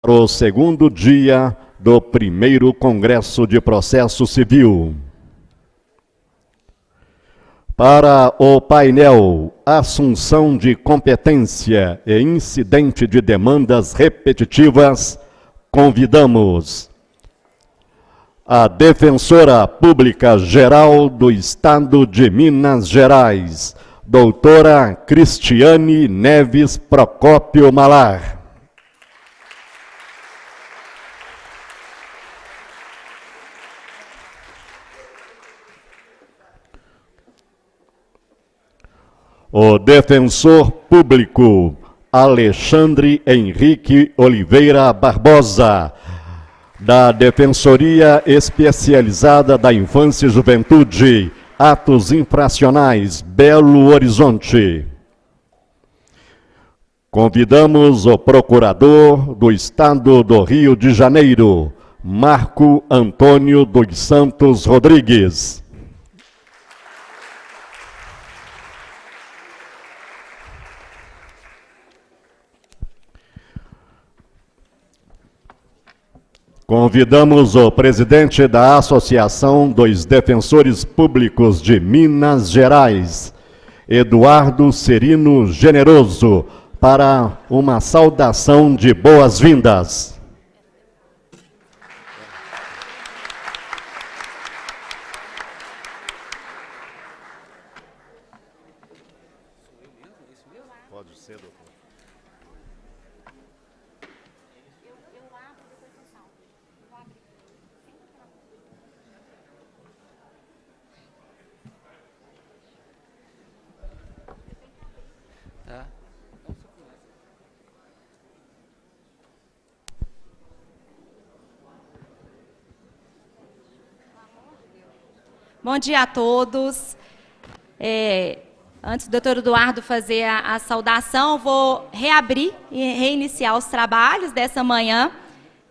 O segundo dia do primeiro Congresso de Processo Civil. Para o painel Assunção de Competência e Incidente de Demandas Repetitivas, convidamos a Defensora Pública Geral do Estado de Minas Gerais, doutora Cristiane Neves Procópio Malar. O defensor público Alexandre Henrique Oliveira Barbosa, da Defensoria Especializada da Infância e Juventude, Atos Infracionais, Belo Horizonte. Convidamos o Procurador do Estado do Rio de Janeiro, Marco Antônio dos Santos Rodrigues. Convidamos o presidente da Associação dos Defensores Públicos de Minas Gerais, Eduardo Serino Generoso, para uma saudação de boas-vindas. Pode ser, doutor. Bom dia a todos. Antes do doutor Eduardo fazer a saudação, vou reabrir e reiniciar os trabalhos dessa manhã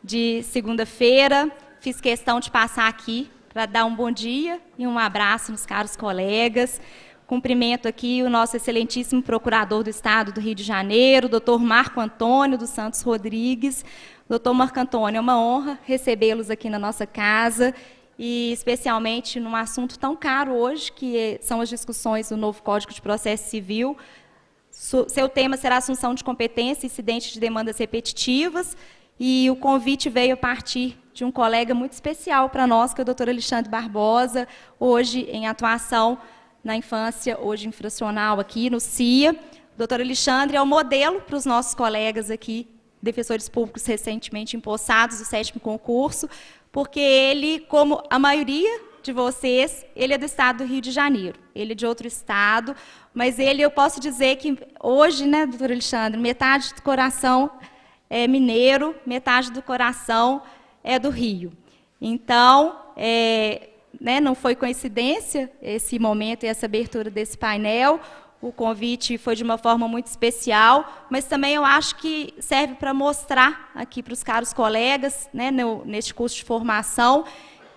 de segunda-feira. Fiz questão de passar aqui para dar um bom dia e um abraço nos caros colegas. Cumprimento aqui o nosso excelentíssimo Procurador do Estado do Rio de Janeiro, doutor Marco Antônio dos Santos Rodrigues. Doutor Marco Antônio, é uma honra recebê-los aqui na nossa casa, e especialmente num assunto tão caro hoje, que são as discussões do novo Código de Processo Civil. Seu tema será Assunção de Competência e Incidente de Demandas Repetitivas, e o convite veio a partir de um colega muito especial para nós, que é o doutor Alexandre Barbosa, hoje em atuação na infância, hoje infracional aqui no CIA. O doutor Alexandre é o modelo para os nossos colegas aqui, defensores públicos recentemente empossados do 7º concurso, porque ele, como a maioria de vocês, ele é do estado do Rio de Janeiro. Ele é de outro estado, mas eu posso dizer que hoje, né, doutor Alexandre, metade do coração é mineiro, metade do coração é do Rio. Então, não foi coincidência esse momento e essa abertura desse painel. O convite foi de uma forma muito especial, mas também eu acho que serve para mostrar aqui para os caros colegas, né, neste curso de formação,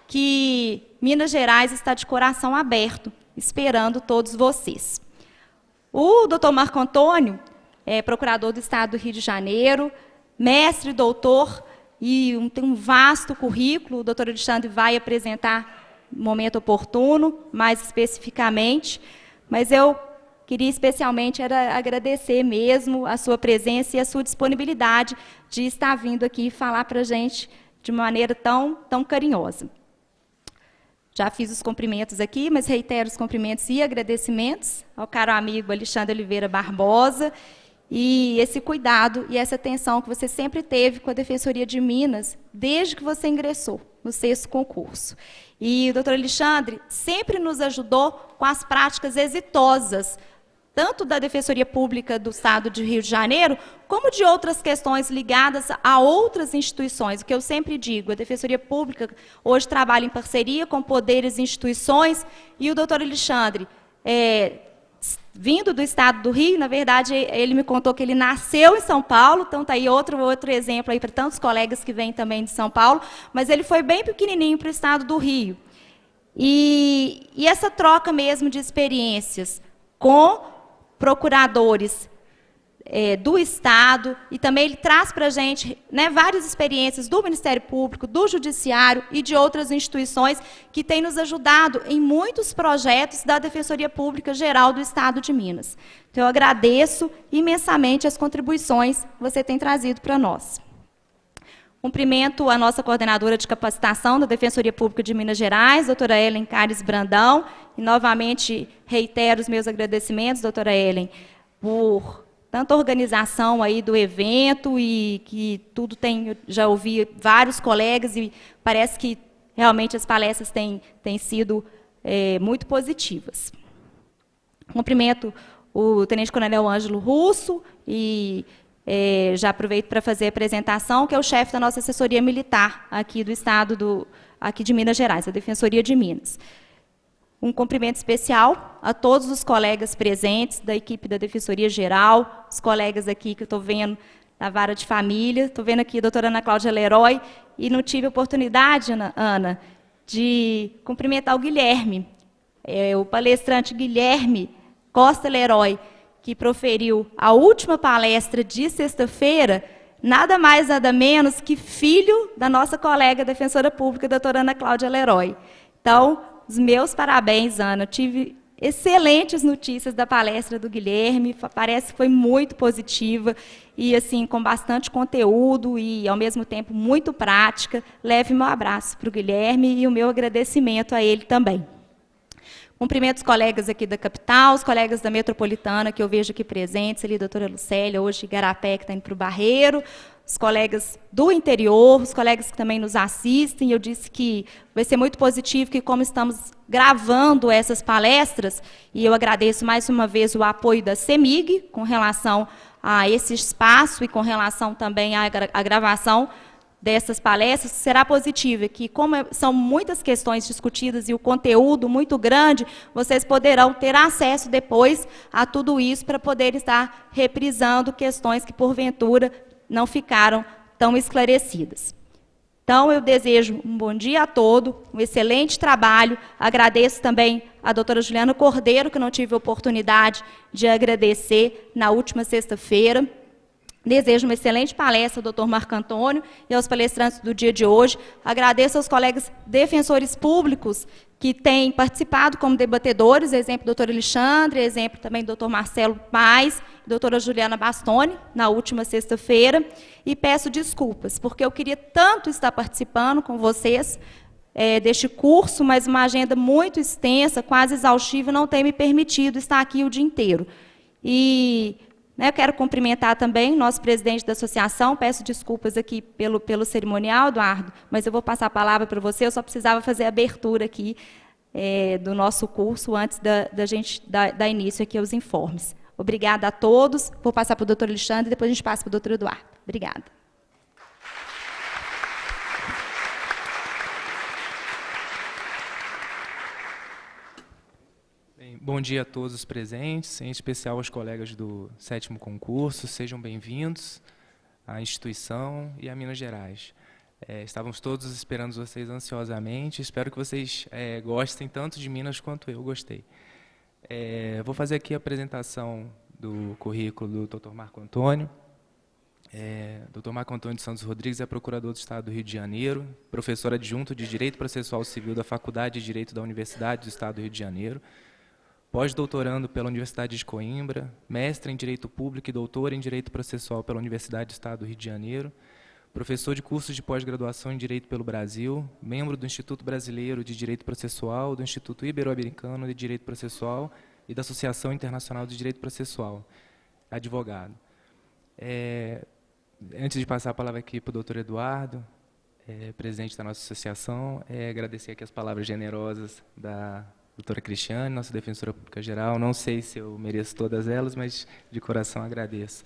que Minas Gerais está de coração aberto, esperando todos vocês. O doutor Marco Antônio é procurador do Estado do Rio de Janeiro, mestre, doutor, e tem um vasto currículo. O doutor Alexandre vai apresentar no momento oportuno, mais especificamente, mas eu queria especialmente agradecer mesmo a sua presença e a sua disponibilidade de estar vindo aqui falar para a gente de maneira tão carinhosa. Já fiz os cumprimentos aqui, mas reitero os cumprimentos e agradecimentos ao caro amigo Alexandre Oliveira Barbosa, e esse cuidado e essa atenção que você sempre teve com a Defensoria de Minas, desde que você ingressou no 6º concurso. E o doutor Alexandre sempre nos ajudou com as práticas exitosas, tanto da Defensoria Pública do Estado de Rio de Janeiro, como de outras questões ligadas a outras instituições. O que eu sempre digo, a Defensoria Pública hoje trabalha em parceria com poderes e instituições, e o doutor Alexandre, vindo do Estado do Rio, na verdade, ele me contou que ele nasceu em São Paulo, então está aí outro exemplo aí para tantos colegas que vêm também de São Paulo, mas ele foi bem pequenininho para o Estado do Rio. E essa troca mesmo de experiências com procuradores do Estado, e também ele traz para a gente, né, várias experiências do Ministério Público, do Judiciário e de outras instituições que têm nos ajudado em muitos projetos da Defensoria Pública Geral do Estado de Minas. Então, eu agradeço imensamente as contribuições que você tem trazido para nós. Cumprimento a nossa coordenadora de capacitação da Defensoria Pública de Minas Gerais, doutora Ellen Cares Brandão, e novamente reitero os meus agradecimentos, doutora Ellen, por tanta organização aí do evento e que tudo tem, já ouvi vários colegas e parece que realmente as palestras têm sido muito positivas. Cumprimento o Tenente-Coronel Ângelo Russo e já aproveito para fazer a apresentação, que é o chefe da nossa assessoria militar aqui do Estado, aqui de Minas Gerais, a Defensoria de Minas. Um cumprimento especial a todos os colegas presentes da equipe da Defensoria Geral, os colegas aqui que eu estou vendo da Vara de Família, estou vendo aqui a doutora Ana Cláudia Leroy, e não tive a oportunidade, Ana, de cumprimentar o Guilherme, o palestrante Guilherme Costa Leroy, que proferiu a última palestra de sexta-feira, nada mais, nada menos que filho da nossa colega defensora pública, doutora Ana Cláudia Leroy. Então, os meus parabéns, Ana. Eu tive excelentes notícias da palestra do Guilherme, parece que foi muito positiva e, assim, com bastante conteúdo e, ao mesmo tempo, muito prática. Leve meu abraço para o Guilherme e o meu agradecimento a ele também. Cumprimento os colegas aqui da capital, os colegas da metropolitana, que eu vejo aqui presentes, ali, a doutora Lucélia, hoje Igarapé, que está indo para o Barreiro, os colegas do interior, os colegas que também nos assistem. Eu disse que vai ser muito positivo, que como estamos gravando essas palestras, e eu agradeço mais uma vez o apoio da CEMIG, com relação a esse espaço e com relação também à gravação dessas palestras, será positiva, que como são muitas questões discutidas e o conteúdo muito grande, vocês poderão ter acesso depois a tudo isso para poder estar reprisando questões que, porventura, não ficaram tão esclarecidas. Então, eu desejo um bom dia a todos, um excelente trabalho, agradeço também a doutora Juliana Cordeiro, que não tive a oportunidade de agradecer na última sexta-feira. Desejo uma excelente palestra ao doutor Marco Antônio e aos palestrantes do dia de hoje. Agradeço aos colegas defensores públicos que têm participado como debatedores, exemplo do doutor Alexandre, exemplo também do doutor Marcelo Paes, doutora Juliana Bastoni, na última sexta-feira, e peço desculpas, porque eu queria tanto estar participando com vocês deste curso, mas uma agenda muito extensa, quase exaustiva, não tem me permitido estar aqui o dia inteiro. E eu quero cumprimentar também o nosso presidente da associação, peço desculpas aqui pelo cerimonial, Eduardo, mas eu vou passar a palavra para você, eu só precisava fazer a abertura aqui do nosso curso antes da gente dar início aqui aos informes. Obrigada a todos, vou passar para o doutor Alexandre e depois a gente passa para o doutor Eduardo. Obrigada. Bom dia a todos os presentes, em especial aos colegas do 7º concurso. Sejam bem-vindos à instituição e a Minas Gerais. Estávamos todos esperando vocês ansiosamente. Espero que vocês gostem tanto de Minas quanto eu gostei. Vou fazer aqui a apresentação do currículo do Dr. Marco Antônio. Dr. Marco Antônio de Santos Rodrigues é procurador do Estado do Rio de Janeiro, professor adjunto de Direito Processual Civil da Faculdade de Direito da Universidade do Estado do Rio de Janeiro, pós-doutorando pela Universidade de Coimbra, mestre em Direito Público e doutor em Direito Processual pela Universidade do Estado do Rio de Janeiro, professor de cursos de pós-graduação em Direito pelo Brasil, membro do Instituto Brasileiro de Direito Processual, do Instituto Ibero-Americano de Direito Processual e da Associação Internacional de Direito Processual, advogado. Antes de passar a palavra aqui para o doutor Eduardo, presidente da nossa associação, agradecer aqui as palavras generosas da doutora Cristiane, nossa defensora pública geral. Não sei se eu mereço todas elas, mas de coração agradeço.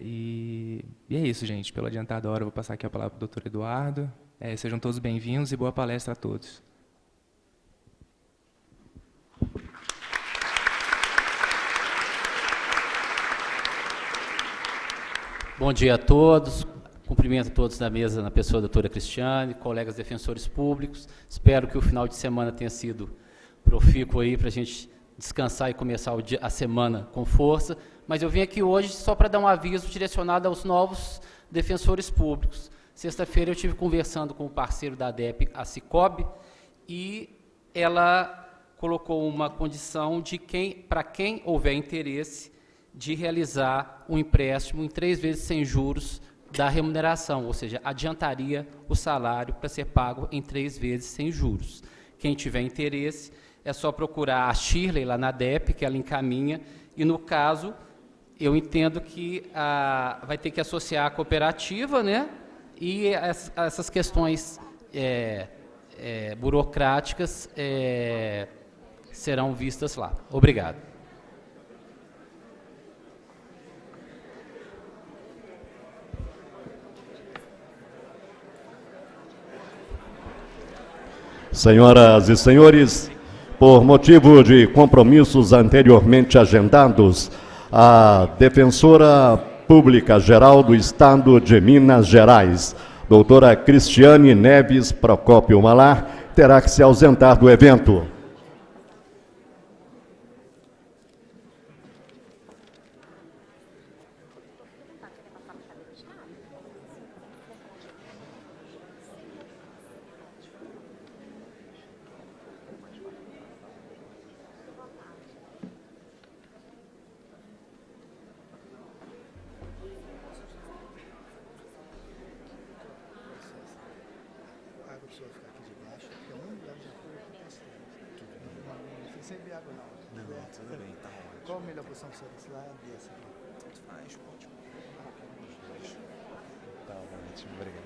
E é isso, gente. Pelo adiantado da hora, eu vou passar aqui a palavra para o doutor Eduardo. Sejam todos bem-vindos e boa palestra a todos. Bom dia a todos. Cumprimento a todos da mesa, na pessoa da doutora Cristiane, colegas defensores públicos. Espero que o final de semana tenha sido profícuo aí para a gente descansar e começar a semana com força, mas eu vim aqui hoje só para dar um aviso direcionado aos novos defensores públicos. Sexta-feira eu estive conversando com o parceiro da ADEP, a Cicobi, e ela colocou uma condição de para quem houver interesse de realizar um empréstimo em 3 vezes sem juros da remuneração, ou seja, adiantaria o salário para ser pago em 3 vezes sem juros. Quem tiver interesse, é só procurar a Shirley lá na ADEP, que ela encaminha, e no caso, eu entendo que vai ter que associar a cooperativa, né? E essas questões burocráticas serão vistas lá. Obrigado. Senhoras e senhores, por motivo de compromissos anteriormente agendados, a Defensora Pública Geral do Estado de Minas Gerais, doutora Cristiane Neves Procópio Malar, terá que se ausentar do evento. Qual a melhor posição para você? Lá e essa aqui? Faz, pode. Tá ótimo, obrigado.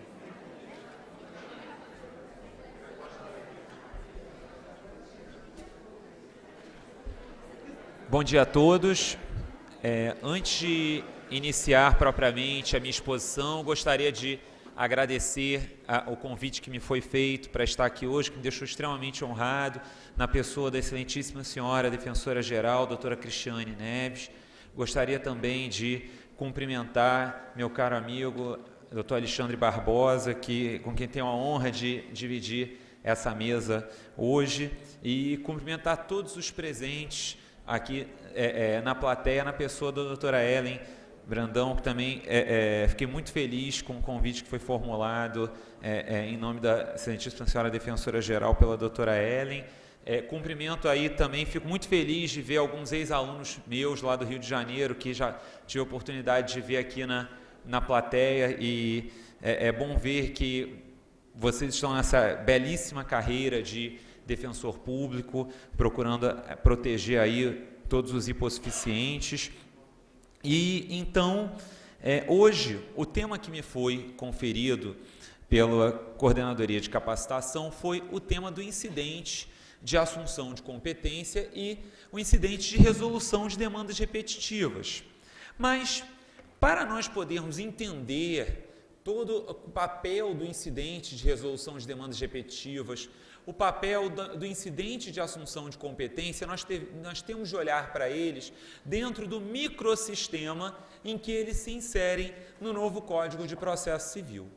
Bom dia a todos. Antes de iniciar propriamente a minha exposição, gostaria de agradecer o convite que me foi feito para estar aqui hoje, que me deixou extremamente honrado, na pessoa da excelentíssima senhora defensora-geral, doutora Cristiane Neves. Gostaria também de cumprimentar meu caro amigo, doutor Alexandre Barbosa, com quem tenho a honra de dividir essa mesa hoje, e cumprimentar todos os presentes aqui na plateia, na pessoa da doutora Ellen Brandão, que também fiquei muito feliz com o convite que foi formulado em nome da excelentíssima senhora defensora-geral pela doutora Ellen. Cumprimento aí também, fico muito feliz de ver alguns ex-alunos meus lá do Rio de Janeiro, que já tive a oportunidade de ver aqui na plateia, e é bom ver que vocês estão nessa belíssima carreira de defensor público, procurando proteger aí todos os hipossuficientes. E então, hoje, o tema que me foi conferido pela Coordenadoria de Capacitação foi o tema do incidente de assunção de competência e o incidente de resolução de demandas repetitivas. Mas, para nós podermos entender todo o papel do incidente de resolução de demandas repetitivas, o papel do incidente de assunção de competência, nós temos de olhar para eles dentro do microsistema em que eles se inserem no novo Código de Processo Civil.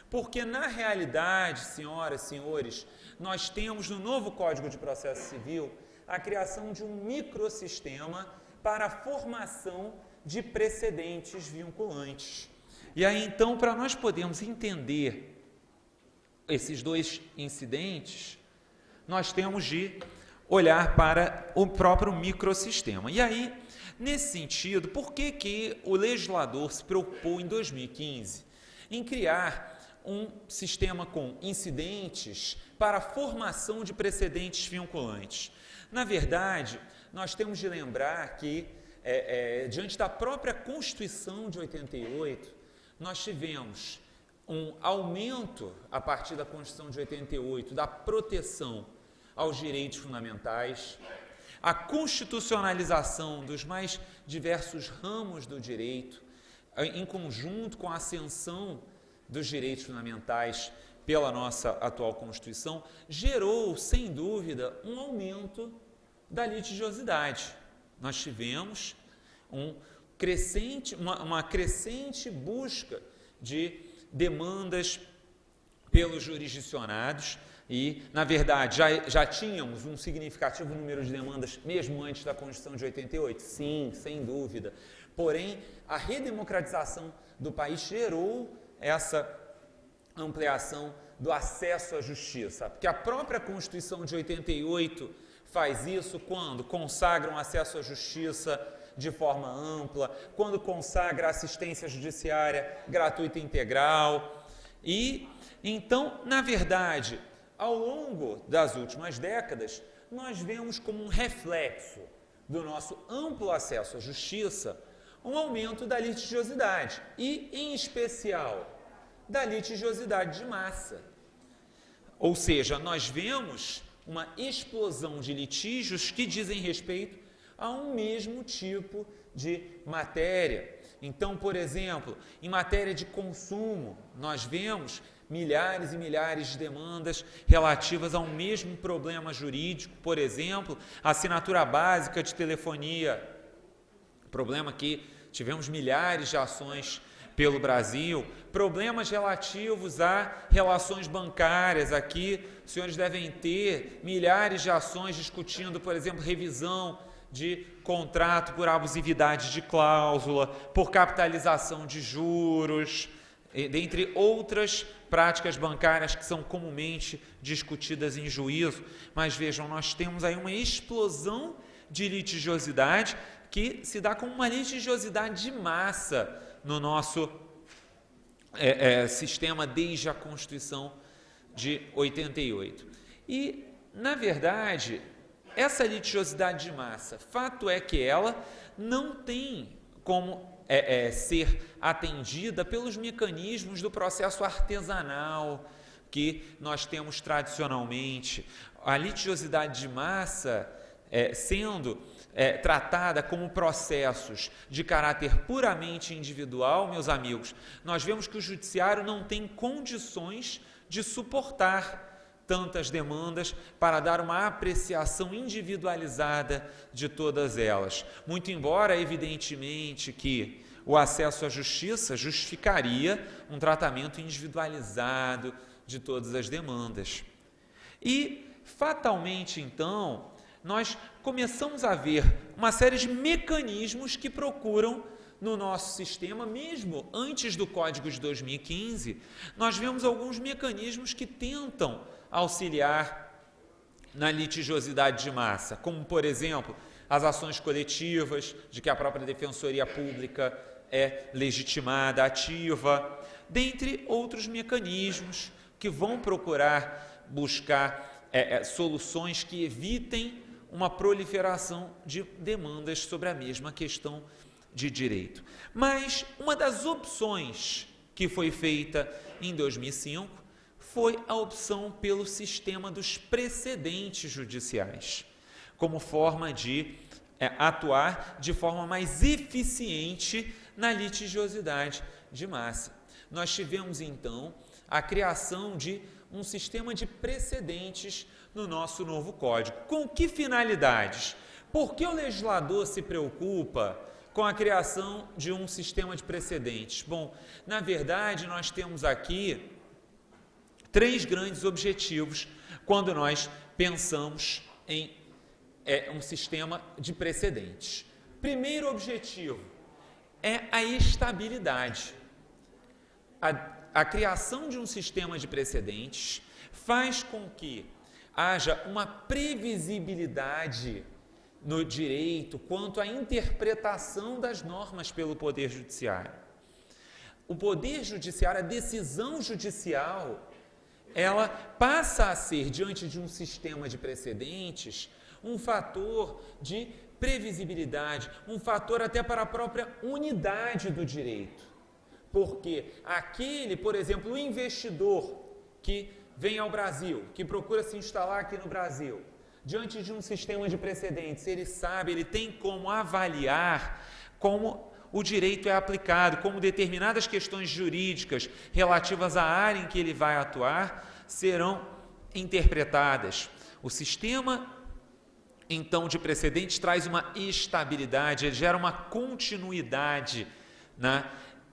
Porque, na realidade, senhoras e senhores, nós temos no novo Código de Processo Civil a criação de um microsistema para a formação de precedentes vinculantes. E aí, então, para nós podermos entender esses dois incidentes, nós temos de olhar para o próprio microsistema. E aí, nesse sentido, por que o legislador se preocupou em 2015 em criar um sistema com incidentes para a formação de precedentes vinculantes? Na verdade, nós temos de lembrar que, diante da própria Constituição de 88, nós tivemos um aumento, a partir da Constituição de 88, da proteção aos direitos fundamentais, a constitucionalização dos mais diversos ramos do direito, em conjunto com a ascensão dos direitos fundamentais pela nossa atual Constituição, gerou, sem dúvida, um aumento da litigiosidade. Nós tivemos uma crescente busca de demandas pelos jurisdicionados e, na verdade, já tínhamos um significativo número de demandas mesmo antes da Constituição de 88? Sim, sem dúvida. Porém, a redemocratização do país gerou essa ampliação do acesso à justiça, porque a própria Constituição de 88 faz isso quando consagra um acesso à justiça de forma ampla, quando consagra assistência judiciária gratuita e integral. E, então, na verdade, ao longo das últimas décadas, nós vemos como um reflexo do nosso amplo acesso à justiça um aumento da litigiosidade e, em especial, da litigiosidade de massa. Ou seja, nós vemos uma explosão de litígios que dizem respeito a um mesmo tipo de matéria. Então, por exemplo, em matéria de consumo, nós vemos milhares e milhares de demandas relativas ao mesmo problema jurídico, por exemplo, a assinatura básica de telefonia, problema que tivemos milhares de ações pelo Brasil, problemas relativos a relações bancárias, aqui os senhores devem ter milhares de ações discutindo, por exemplo, revisão de contrato por abusividade de cláusula, por capitalização de juros, dentre outras práticas bancárias que são comumente discutidas em juízo. Mas vejam, nós temos aí uma explosão de litigiosidade que se dá como uma litigiosidade de massa no nosso sistema desde a Constituição de 88. E, na verdade, essa litigiosidade de massa, fato é que ela não tem como ser atendida pelos mecanismos do processo artesanal que nós temos tradicionalmente. A litigiosidade de massa sendo tratada como processos de caráter puramente individual, meus amigos, nós vemos que o judiciário não tem condições de suportar tantas demandas para dar uma apreciação individualizada de todas elas. Muito embora, evidentemente, que o acesso à justiça justificaria um tratamento individualizado de todas as demandas. E, fatalmente, então, nós começamos a ver uma série de mecanismos que procuram no nosso sistema, mesmo antes do Código de 2015, nós vemos alguns mecanismos que tentam auxiliar na litigiosidade de massa, como, por exemplo, as ações coletivas, de que a própria Defensoria Pública é legitimada, ativa, dentre outros mecanismos que vão procurar buscar soluções que evitem uma proliferação de demandas sobre a mesma questão de direito. Mas uma das opções que foi feita em 2005 foi a opção pelo sistema dos precedentes judiciais, como forma de atuar de forma mais eficiente na litigiosidade de massa. Nós tivemos, então, a criação de um sistema de precedentes no nosso novo Código. Com que finalidades? Por que o legislador se preocupa com a criação de um sistema de precedentes? Bom, na verdade, nós temos aqui 3 grandes objetivos quando nós pensamos em um sistema de precedentes. Primeiro objetivo é a estabilidade. A criação de um sistema de precedentes faz com que haja uma previsibilidade no direito quanto à interpretação das normas pelo Poder Judiciário. O Poder Judiciário, a decisão judicial, ela passa a ser, diante de um sistema de precedentes, um fator de previsibilidade, um fator até para a própria unidade do direito. Porque aquele, por exemplo, o investidor que vem ao Brasil, que procura se instalar aqui no Brasil, diante de um sistema de precedentes, ele sabe, ele tem como avaliar como o direito é aplicado, como determinadas questões jurídicas relativas à área em que ele vai atuar serão interpretadas. O sistema, então, de precedentes traz uma estabilidade, ele gera uma continuidade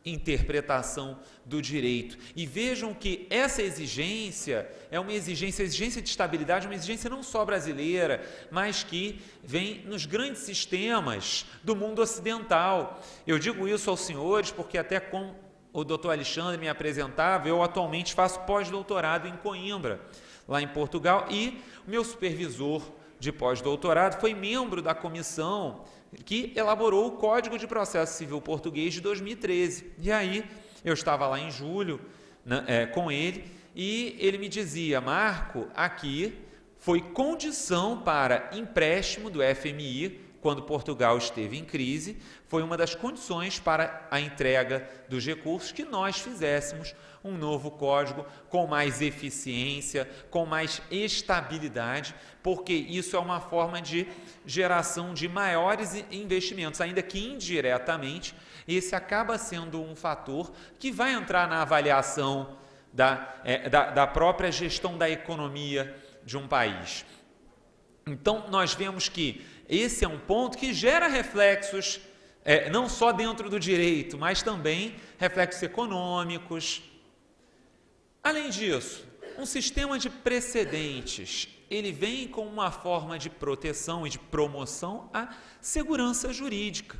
interpretação do direito. E vejam que essa exigência é uma exigência de estabilidade, uma exigência não só brasileira, mas que vem nos grandes sistemas do mundo ocidental. Eu digo isso aos senhores porque até com o doutor Alexandre me apresentava, eu atualmente faço pós-doutorado em Coimbra, lá em Portugal, e o meu supervisor de pós-doutorado foi membro da comissão que elaborou o Código de Processo Civil Português de 2013. E aí, eu estava lá em julho, né, com ele, e ele me dizia: Marco, aqui foi condição para empréstimo do FMI, quando Portugal esteve em crise, foi uma das condições para a entrega dos recursos que nós fizéssemos um novo código com mais eficiência, com mais estabilidade, porque isso é uma forma de geração de maiores investimentos, ainda que indiretamente, esse acaba sendo um fator que vai entrar na avaliação da própria gestão da economia de um país. Então, nós vemos que esse é um ponto que gera reflexos, não só dentro do direito, mas também reflexos econômicos. Além disso, um sistema de precedentes, ele vem com uma forma de proteção e de promoção à segurança jurídica,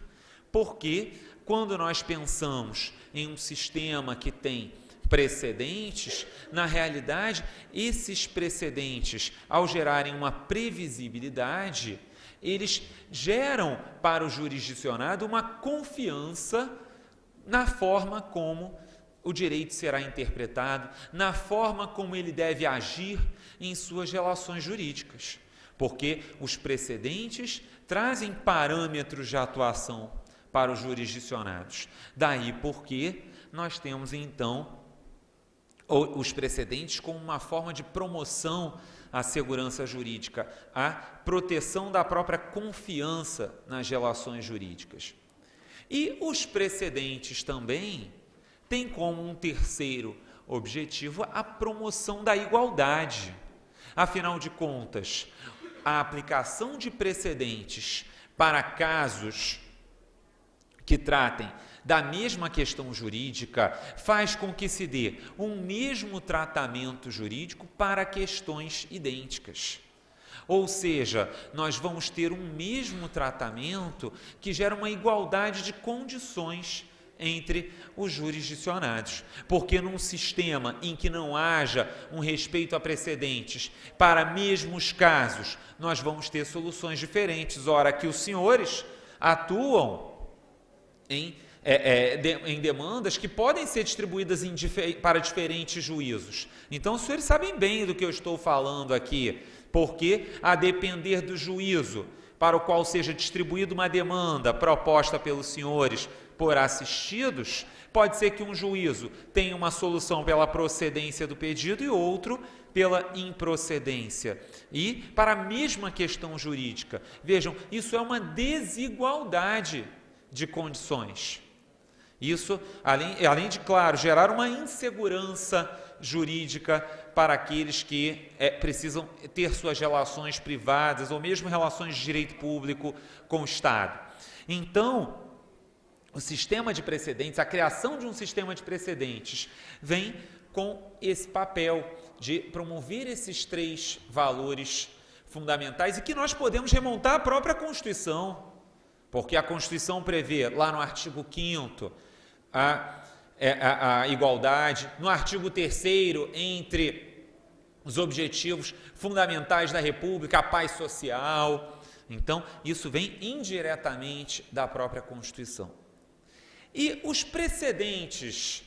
porque quando nós pensamos em um sistema que tem precedentes, na realidade, esses precedentes, ao gerarem uma previsibilidade, eles geram para o jurisdicionado uma confiança na forma como o direito será interpretado, na forma como ele deve agir em suas relações jurídicas, porque os precedentes trazem parâmetros de atuação para os jurisdicionados. Daí porque nós temos, então, os precedentes como uma forma de promoção à segurança jurídica, à proteção da própria confiança nas relações jurídicas. E os precedentes também têm como um terceiro objetivo a promoção da igualdade. Afinal de contas, a aplicação de precedentes para casos que tratem da mesma questão jurídica faz com que se dê um mesmo tratamento jurídico para questões idênticas. Ou seja, nós vamos ter um mesmo tratamento que gera uma igualdade de condições entre os jurisdicionados, porque num sistema em que não haja um respeito a precedentes para mesmos casos, nós vamos ter soluções diferentes. Ora, que os senhores atuam em demandas que podem ser distribuídas para diferentes juízos. Então, os senhores sabem bem do que eu estou falando aqui, porque, a depender do juízo para o qual seja distribuída uma demanda proposta pelos senhores por assistidos, pode ser que um juízo tenha uma solução pela procedência do pedido e outro pela improcedência. E para a mesma questão jurídica. Vejam, isso é uma desigualdade de condições. Isso, além de, claro, gerar uma insegurança jurídica para aqueles que precisam ter suas relações privadas ou mesmo relações de direito público com o Estado. Então, o sistema de precedentes, a criação de um sistema de precedentes vem com esse papel de promover esses três valores fundamentais e que nós podemos remontar à própria Constituição, porque a Constituição prevê, lá no artigo 5º, a igualdade, no artigo 3º, entre os objetivos fundamentais da República, a paz social. Então, isso vem indiretamente da própria Constituição. E os precedentes,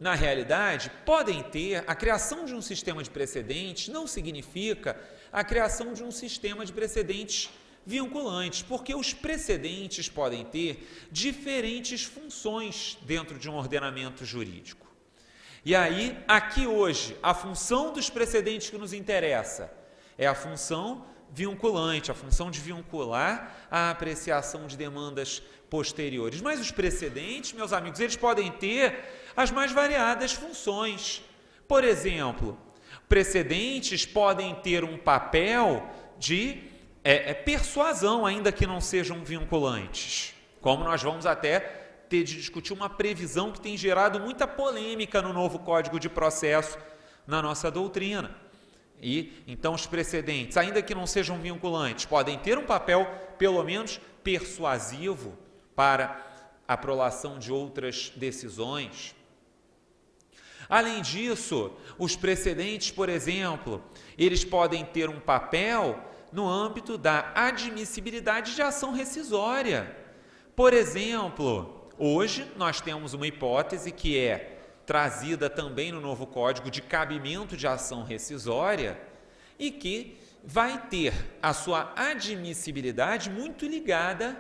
na realidade, podem ter, a criação de um sistema de precedentes não significa a criação de um sistema de precedentes vinculantes, porque os precedentes podem ter diferentes funções dentro de um ordenamento jurídico. E aí, aqui hoje, a função dos precedentes que nos interessa é a função vinculante, a função de vincular a apreciação de demandas posteriores. Mas os precedentes, meus amigos, eles podem ter as mais variadas funções. Por exemplo, precedentes podem ter um papel de persuasão, ainda que não sejam vinculantes, como nós vamos até ter de discutir uma previsão que tem gerado muita polêmica no novo Código de Processo na nossa doutrina. E então os precedentes, ainda que não sejam vinculantes, podem ter um papel pelo menos persuasivo para a prolação de outras decisões. Além disso, os precedentes, por exemplo, eles podem ter um papel no âmbito da admissibilidade de ação rescisória. Por exemplo, hoje nós temos uma hipótese que é trazida também no novo Código de cabimento de ação rescisória e que vai ter a sua admissibilidade muito ligada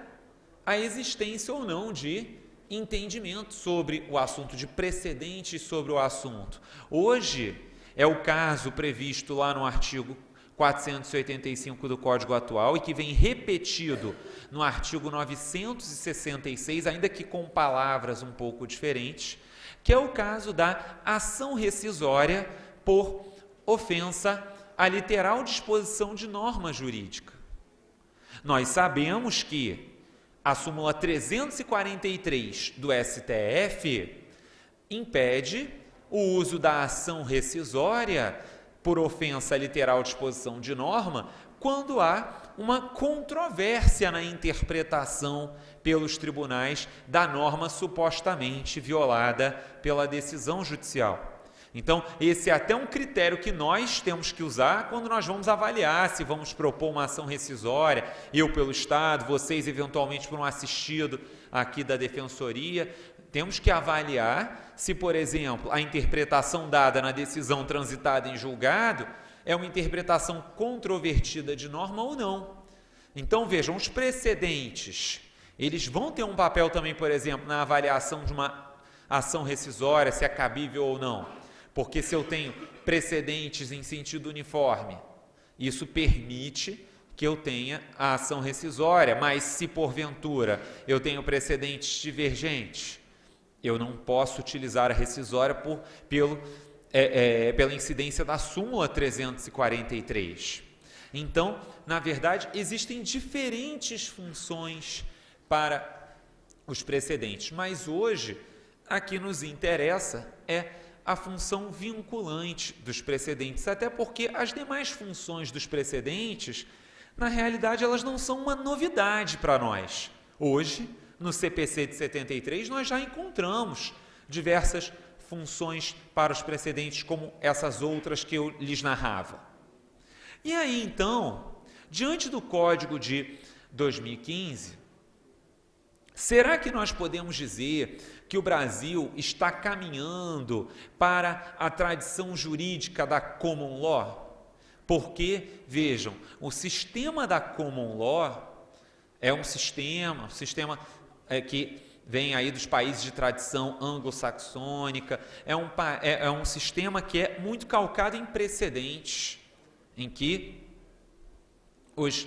à existência ou não de entendimento sobre o assunto, de precedentes sobre o assunto. Hoje é o caso previsto lá no artigo 485 do Código atual e que vem repetido no artigo 966, ainda que com palavras um pouco diferentes, que é o caso da ação rescisória por ofensa à literal disposição de norma jurídica. Nós sabemos que a súmula 343 do STF impede o uso da ação rescisória por ofensa à literal disposição de norma quando há uma controvérsia na interpretação pelos tribunais da norma supostamente violada pela decisão judicial. Então, esse é até um critério que nós temos que usar quando nós vamos avaliar se vamos propor uma ação rescisória, eu pelo Estado, vocês eventualmente por um assistido aqui da Defensoria. Temos que avaliar se, por exemplo, a interpretação dada na decisão transitada em julgado é uma interpretação controvertida de norma ou não. Então, vejam, os precedentes, eles vão ter um papel também, por exemplo, na avaliação de uma ação rescisória, se é cabível ou não. Porque se eu tenho precedentes em sentido uniforme, isso permite que eu tenha a ação rescisória, mas se porventura eu tenho precedentes divergentes, eu não posso utilizar a rescisória pela incidência da súmula 343. Então, na verdade, existem diferentes funções para os precedentes, mas hoje, a que nos interessa é a função vinculante dos precedentes, até porque as demais funções dos precedentes, na realidade, elas não são uma novidade para nós. Hoje, no CPC de 73, nós já encontramos diversas funções para os precedentes, como essas outras que eu lhes narrava. E aí, então, diante do Código de 2015, será que nós podemos dizer que o Brasil está caminhando para a tradição jurídica da Common Law? Porque, vejam, o sistema da Common Law é um sistema que vem aí dos países de tradição anglo-saxônica, é um sistema que é muito calcado em precedentes, em que os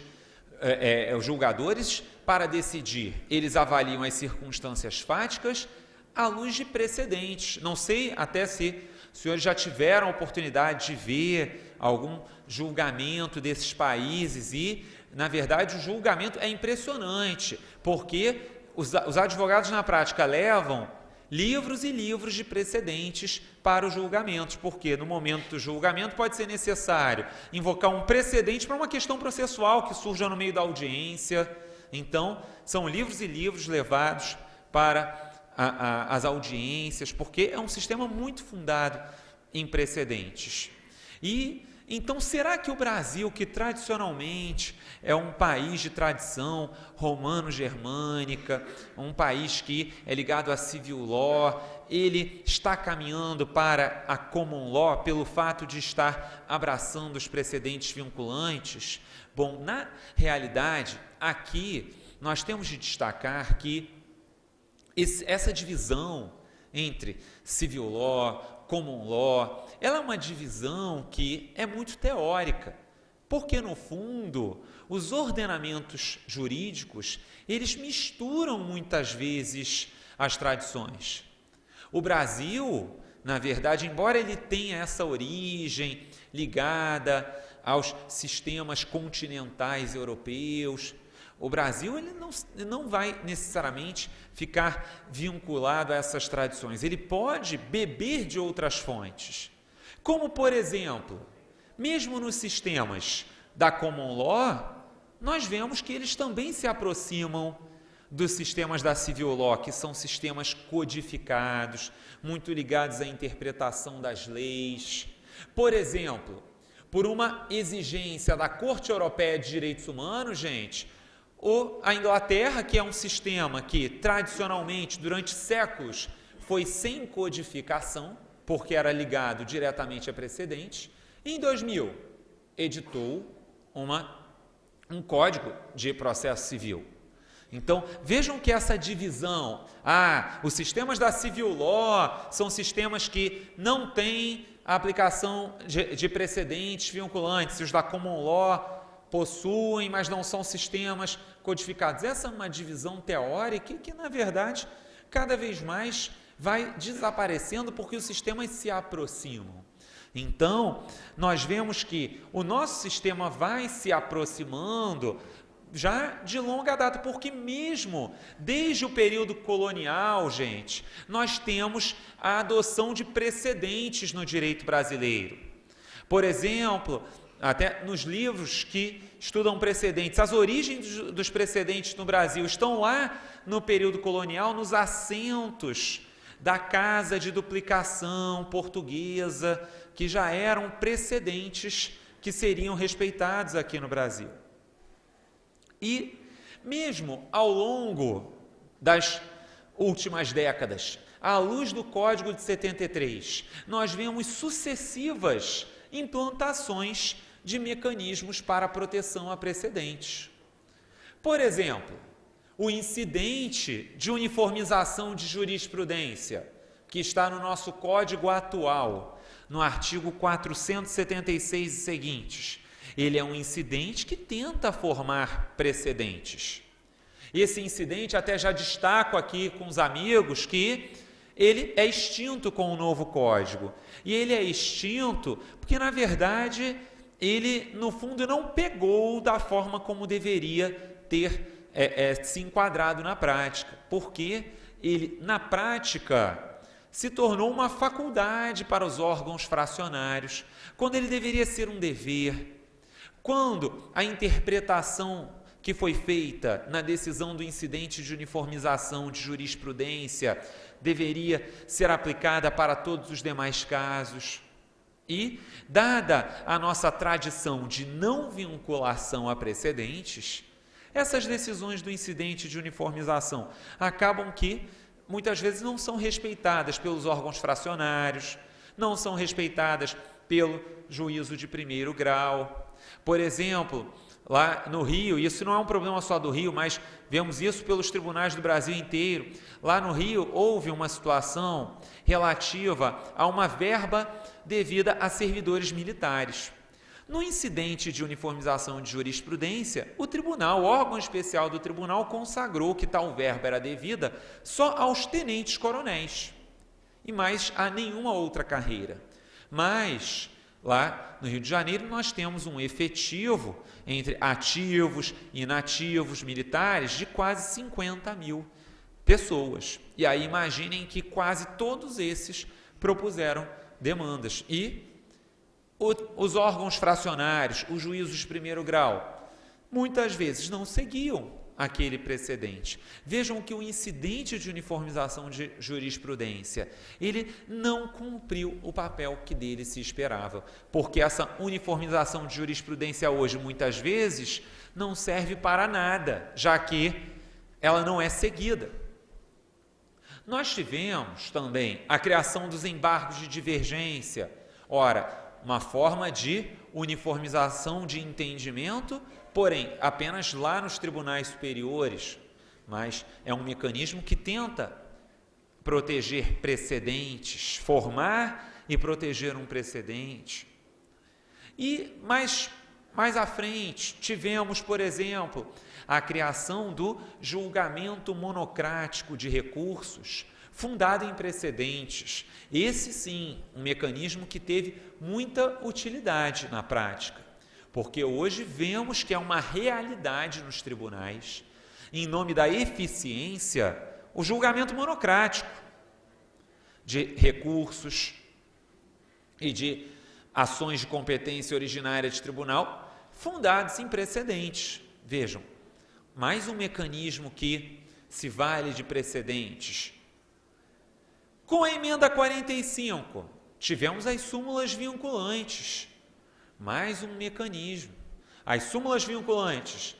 julgadores, para decidir, eles avaliam as circunstâncias fáticas à luz de precedentes. Não sei até se os senhores já tiveram a oportunidade de ver algum julgamento desses países e, na verdade, o julgamento é impressionante, porque os advogados na prática levam livros e livros de precedentes para os julgamentos, porque no momento do julgamento pode ser necessário invocar um precedente para uma questão processual que surja no meio da audiência. Então, são livros e livros levados para as audiências, porque é um sistema muito fundado em precedentes. E, então, será que o Brasil, que tradicionalmente é um país de tradição romano-germânica, um país que é ligado à civil law, ele está caminhando para a common law pelo fato de estar abraçando os precedentes vinculantes? Bom, na realidade, aqui nós temos de destacar que essa divisão entre civil law, common law, ela é uma divisão que é muito teórica, porque no fundo os ordenamentos jurídicos, eles misturam muitas vezes as tradições. O Brasil, na verdade, embora ele tenha essa origem ligada aos sistemas continentais europeus, O Brasil ele não vai necessariamente ficar vinculado a essas tradições. Ele pode beber de outras fontes. Como, por exemplo, mesmo nos sistemas da Common Law, nós vemos que eles também se aproximam dos sistemas da Civil Law, que são sistemas codificados, muito ligados à interpretação das leis. Por exemplo, por uma exigência da Corte Europeia de Direitos Humanos, gente, a Inglaterra, que é um sistema que tradicionalmente, durante séculos, foi sem codificação, porque era ligado diretamente a precedentes, em 2000 editou um código de processo civil. Então, vejam que essa divisão, os sistemas da Civil Law são sistemas que não têm a aplicação de precedentes vinculantes, os da Common Law possuem, mas não são sistemas codificados. Essa é uma divisão teórica que, na verdade, cada vez mais vai desaparecendo porque os sistemas se aproximam. Então, nós vemos que o nosso sistema vai se aproximando já de longa data, porque mesmo desde o período colonial, gente, nós temos a adoção de precedentes no direito brasileiro. Por exemplo, até nos livros que estudam precedentes, as origens dos precedentes no Brasil estão lá no período colonial, nos assentos da Casa de Duplicação portuguesa, que já eram precedentes que seriam respeitados aqui no Brasil. E mesmo ao longo das últimas décadas, à luz do Código de 73, nós vemos sucessivas implantações de mecanismos para proteção a precedentes. Por exemplo, o incidente de uniformização de jurisprudência, que está no nosso Código atual, no artigo 476 e seguintes. Ele é um incidente que tenta formar precedentes. Esse incidente, até já destaco aqui com os amigos, que ele é extinto com o novo Código. E ele é extinto porque, na verdade, ele, no fundo, não pegou da forma como deveria ter se enquadrado na prática. Porque ele, na prática, se tornou uma faculdade para os órgãos fracionários, quando ele deveria ser um dever. Quando a interpretação que foi feita na decisão do incidente de uniformização de jurisprudência deveria ser aplicada para todos os demais casos. E, dada a nossa tradição de não vinculação a precedentes, essas decisões do incidente de uniformização acabam que, muitas vezes, não são respeitadas pelos órgãos fracionários, não são respeitadas pelo juízo de primeiro grau. Por exemplo, lá no Rio, isso não é um problema só do Rio, mas vemos isso pelos tribunais do Brasil inteiro. Lá no Rio houve uma situação relativa a uma verba devida a servidores militares. No incidente de uniformização de jurisprudência, o tribunal, o órgão especial do tribunal, consagrou que tal verba era devida só aos tenentes-coronéis e mais a nenhuma outra carreira. Mas lá no Rio de Janeiro nós temos um efetivo entre ativos e inativos militares de quase 50 mil pessoas. E aí imaginem que quase todos esses propuseram demandas. E os órgãos fracionários, os juízos de primeiro grau, muitas vezes não seguiam aquele precedente. Vejam que o incidente de uniformização de jurisprudência, ele não cumpriu o papel que dele se esperava, porque essa uniformização de jurisprudência hoje, muitas vezes, não serve para nada, já que ela não é seguida. Nós tivemos também a criação dos embargos de divergência. Ora, uma forma de uniformização de entendimento, porém, apenas lá nos tribunais superiores, mas é um mecanismo que tenta proteger precedentes, formar e proteger um precedente. E mais à frente, tivemos, por exemplo, a criação do julgamento monocrático de recursos, fundado em precedentes. Esse sim, um mecanismo que teve muita utilidade na prática, porque hoje vemos que é uma realidade nos tribunais, em nome da eficiência, o julgamento monocrático de recursos e de ações de competência originária de tribunal fundados em precedentes. Vejam, mais um mecanismo que se vale de precedentes. Com a emenda 45, tivemos as súmulas vinculantes. Mais um mecanismo. As súmulas vinculantes.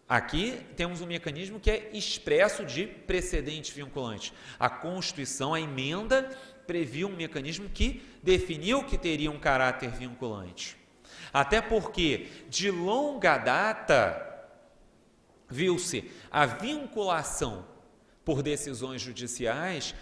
Aqui temos um mecanismo que é expresso de precedentes vinculantes. A Constituição, a emenda, previu um mecanismo que definiu que teria um caráter vinculante. Até porque, de longa data, viu-se a vinculação por decisões judiciais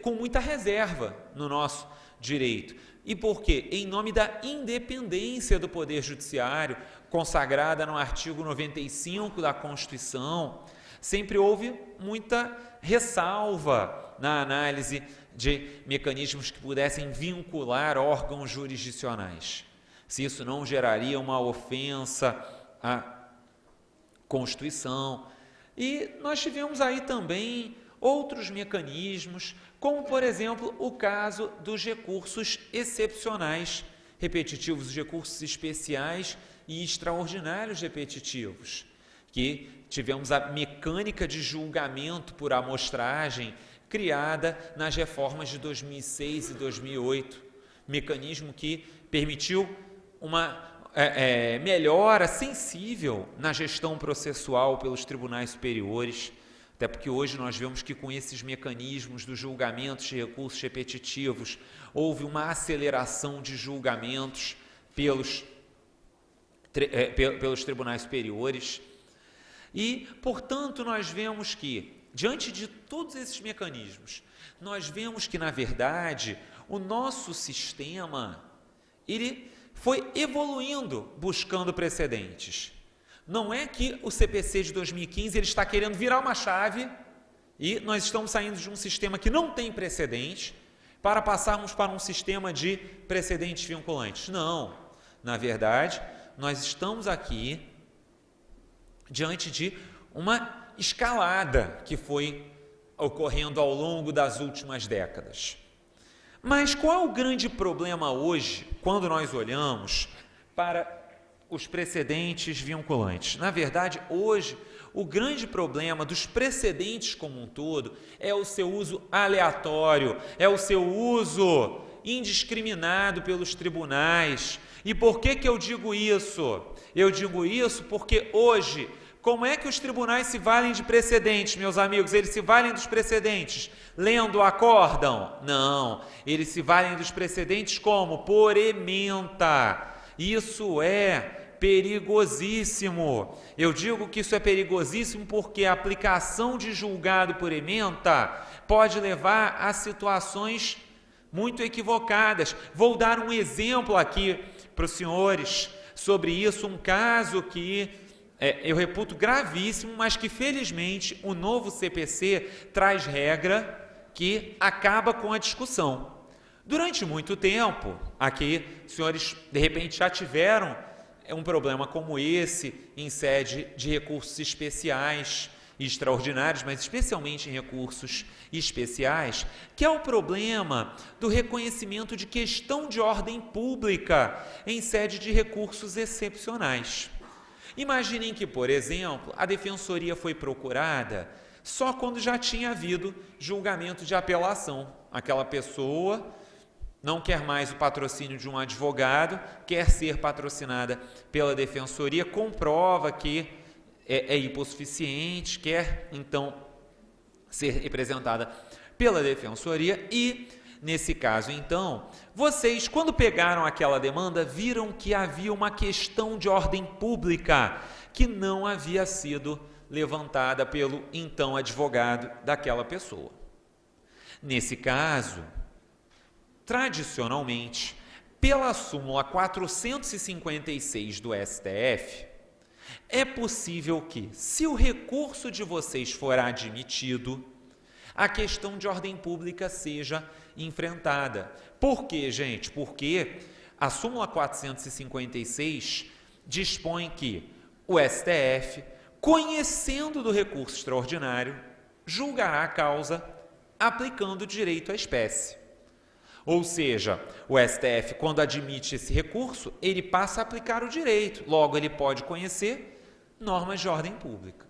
com muita reserva no nosso direito. E por quê? Em nome da independência do Poder Judiciário, consagrada no artigo 95 da Constituição, sempre houve muita ressalva na análise de mecanismos que pudessem vincular órgãos jurisdicionais. Se isso não geraria uma ofensa à Constituição. E nós tivemos aí também outros mecanismos, como, por exemplo, o caso dos recursos excepcionais repetitivos, os recursos especiais e extraordinários repetitivos, que tivemos a mecânica de julgamento por amostragem criada nas reformas de 2006 e 2008, mecanismo que permitiu uma melhora sensível na gestão processual pelos tribunais superiores, até porque hoje nós vemos que com esses mecanismos dos julgamentos de recursos repetitivos, houve uma aceleração de julgamentos pelos tribunais superiores. E, portanto, nós vemos que, diante de todos esses mecanismos, nós vemos que, na verdade, o nosso sistema, ele foi evoluindo, buscando precedentes. Não é que o CPC de 2015 ele está querendo virar uma chave e nós estamos saindo de um sistema que não tem precedente para passarmos para um sistema de precedentes vinculantes. Não. Na verdade, nós estamos aqui diante de uma escalada que foi ocorrendo ao longo das últimas décadas. Mas qual é o grande problema hoje, quando nós olhamos para os precedentes vinculantes? Na verdade, hoje, o grande problema dos precedentes como um todo é o seu uso aleatório, é o seu uso indiscriminado pelos tribunais. E por que eu digo isso? Eu digo isso porque hoje, como é que os tribunais se valem de precedentes, meus amigos? Eles se valem dos precedentes lendo o acórdão? Não, eles se valem dos precedentes como? Por ementa. Isso é perigosíssimo. Eu digo que isso é perigosíssimo porque a aplicação de julgado por ementa pode levar a situações muito equivocadas. Vou dar um exemplo aqui para os senhores sobre isso, um caso que eu reputo gravíssimo, mas que felizmente o novo CPC traz regra que acaba com a discussão. Durante muito tempo, aqui, os senhores de repente já tiveram um problema como esse em sede de recursos especiais e extraordinários, mas especialmente em recursos especiais, que é o problema do reconhecimento de questão de ordem pública em sede de recursos excepcionais. Imaginem que, por exemplo, a defensoria foi procurada só quando já tinha havido julgamento de apelação. Aquela pessoa não quer mais o patrocínio de um advogado, quer ser patrocinada pela defensoria, comprova que é hipossuficiente, quer então ser representada pela defensoria e, nesse caso então, vocês, quando pegaram aquela demanda, viram que havia uma questão de ordem pública que não havia sido levantada pelo então advogado daquela pessoa. Nesse caso, tradicionalmente, pela súmula 456 do STF, é possível que, se o recurso de vocês for admitido, a questão de ordem pública seja enfrentada. Por quê, gente? Porque a súmula 456 dispõe que o STF, conhecendo do recurso extraordinário, julgará a causa aplicando o direito à espécie. Ou seja, o STF, quando admite esse recurso, ele passa a aplicar o direito, logo ele pode conhecer normas de ordem pública.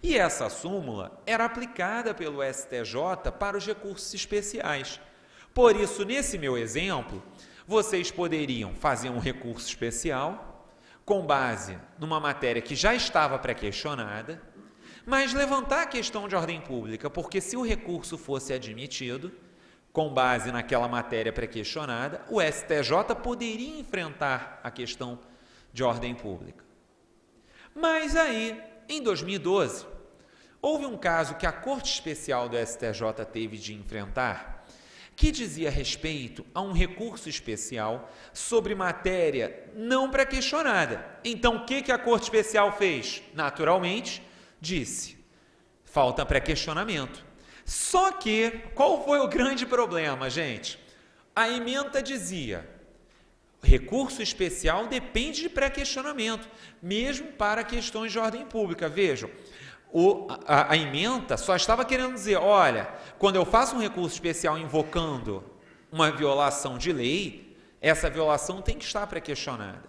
E essa súmula era aplicada pelo STJ para os recursos especiais. Por isso, nesse meu exemplo, vocês poderiam fazer um recurso especial com base numa matéria que já estava pré-questionada, mas levantar a questão de ordem pública, porque se o recurso fosse admitido, com base naquela matéria pré-questionada, o STJ poderia enfrentar a questão de ordem pública. Mas aí, em 2012, houve um caso que a Corte Especial do STJ teve de enfrentar, que dizia respeito a um recurso especial sobre matéria não pré-questionada. Então, o que a Corte Especial fez? Naturalmente, disse, falta pré-questionamento. Só que, qual foi o grande problema, gente? A ementa dizia, recurso especial depende de pré-questionamento, mesmo para questões de ordem pública. Vejam, a ementa só estava querendo dizer, olha, quando eu faço um recurso especial invocando uma violação de lei, essa violação tem que estar pré-questionada.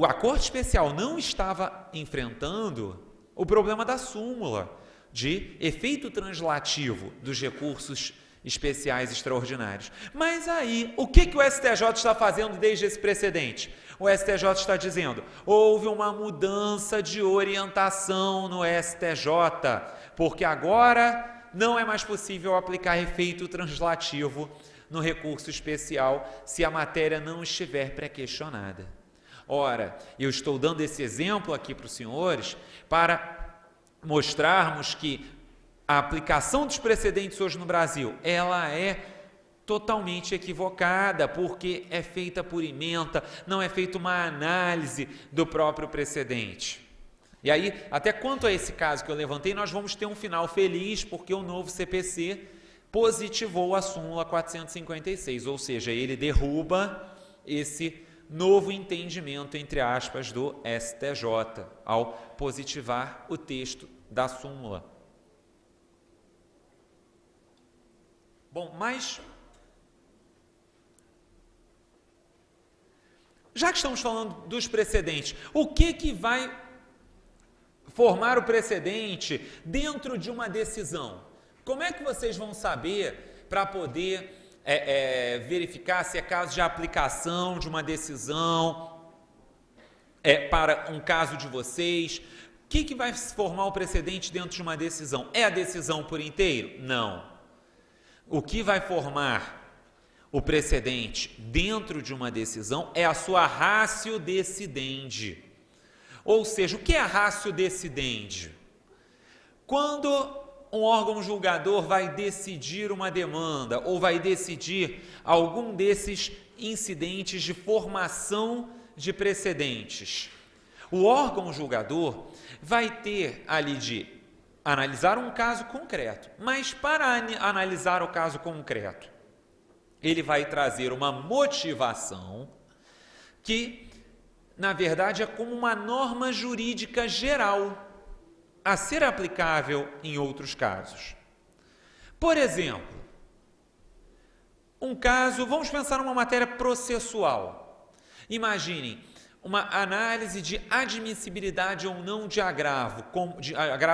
A Corte Especial não estava enfrentando o problema da súmula, de efeito translativo dos recursos especiais extraordinários. Mas aí, o que o STJ está fazendo desde esse precedente? O STJ está dizendo, houve uma mudança de orientação no STJ, porque agora não é mais possível aplicar efeito translativo no recurso especial se a matéria não estiver pré-questionada. Ora, eu estou dando esse exemplo aqui para os senhores para mostrarmos que a aplicação dos precedentes hoje no Brasil, ela é totalmente equivocada, porque é feita por ementa, não é feita uma análise do próprio precedente. E aí, até quanto a esse caso que eu levantei, nós vamos ter um final feliz, porque o novo CPC positivou a súmula 456, ou seja, ele derruba esse novo entendimento, entre aspas, do STJ, ao positivar o texto da súmula. Bom, mas já que estamos falando dos precedentes, o que vai formar o precedente dentro de uma decisão? Como é que vocês vão saber para poder verificar se é caso de aplicação de uma decisão para um caso de vocês? O que vai formar o precedente dentro de uma decisão? É a decisão por inteiro? Não. O que vai formar o precedente dentro de uma decisão é a sua ratio decidendi. Ou seja, o que é a ratio decidendi? Quando um órgão julgador vai decidir uma demanda ou vai decidir algum desses incidentes de formação de precedentes, o órgão julgador vai ter ali de analisar um caso concreto, mas para analisar o caso concreto, ele vai trazer uma motivação que, na verdade, é como uma norma jurídica geral a ser aplicável em outros casos. Por exemplo, um caso, vamos pensar numa matéria processual. Imaginem uma análise de admissibilidade ou não de agravo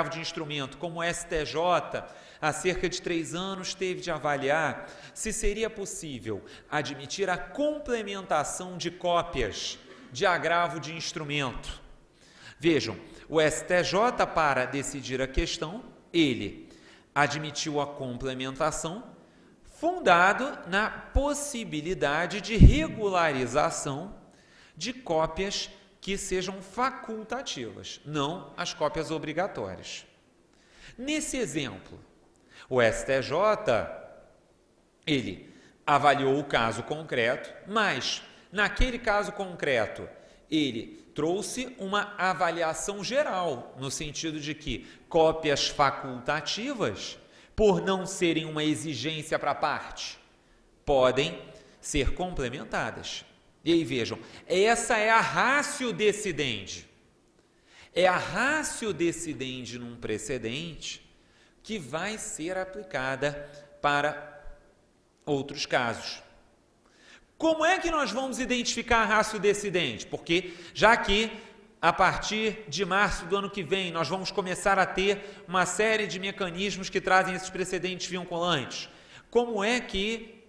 de instrumento, como o STJ, há cerca de 3 anos, teve de avaliar se seria possível admitir a complementação de cópias de agravo de instrumento. Vejam, o STJ, para decidir a questão, ele admitiu a complementação fundado na possibilidade de regularização de cópias que sejam facultativas, não as cópias obrigatórias. Nesse exemplo, o STJ, ele avaliou o caso concreto, mas naquele caso concreto, ele trouxe uma avaliação geral, no sentido de que cópias facultativas, por não serem uma exigência para a parte, podem ser complementadas. E aí vejam, essa é a ratio decidendi. É a ratio decidendi num precedente que vai ser aplicada para outros casos. Como é que nós vamos identificar a ratio decidendi? Porque já que a partir de março do ano que vem nós vamos começar a ter uma série de mecanismos que trazem esses precedentes vinculantes, como é que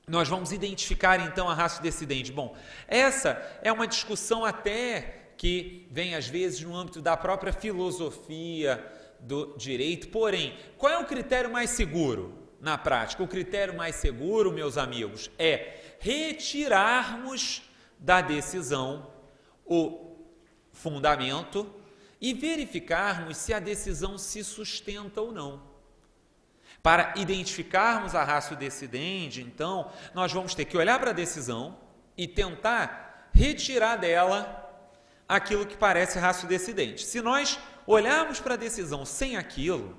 nós vamos identificar então a ratio decidendi? Bom, essa é uma discussão até que vem às vezes no âmbito da própria filosofia do direito, porém, qual é o critério mais seguro na prática? O critério mais seguro, meus amigos, é retirarmos da decisão o fundamento e verificarmos se a decisão se sustenta ou não. Para identificarmos a ratio decidendi, então, nós vamos ter que olhar para a decisão e tentar retirar dela aquilo que parece ratio decidendi. Se nós olharmos para a decisão sem aquilo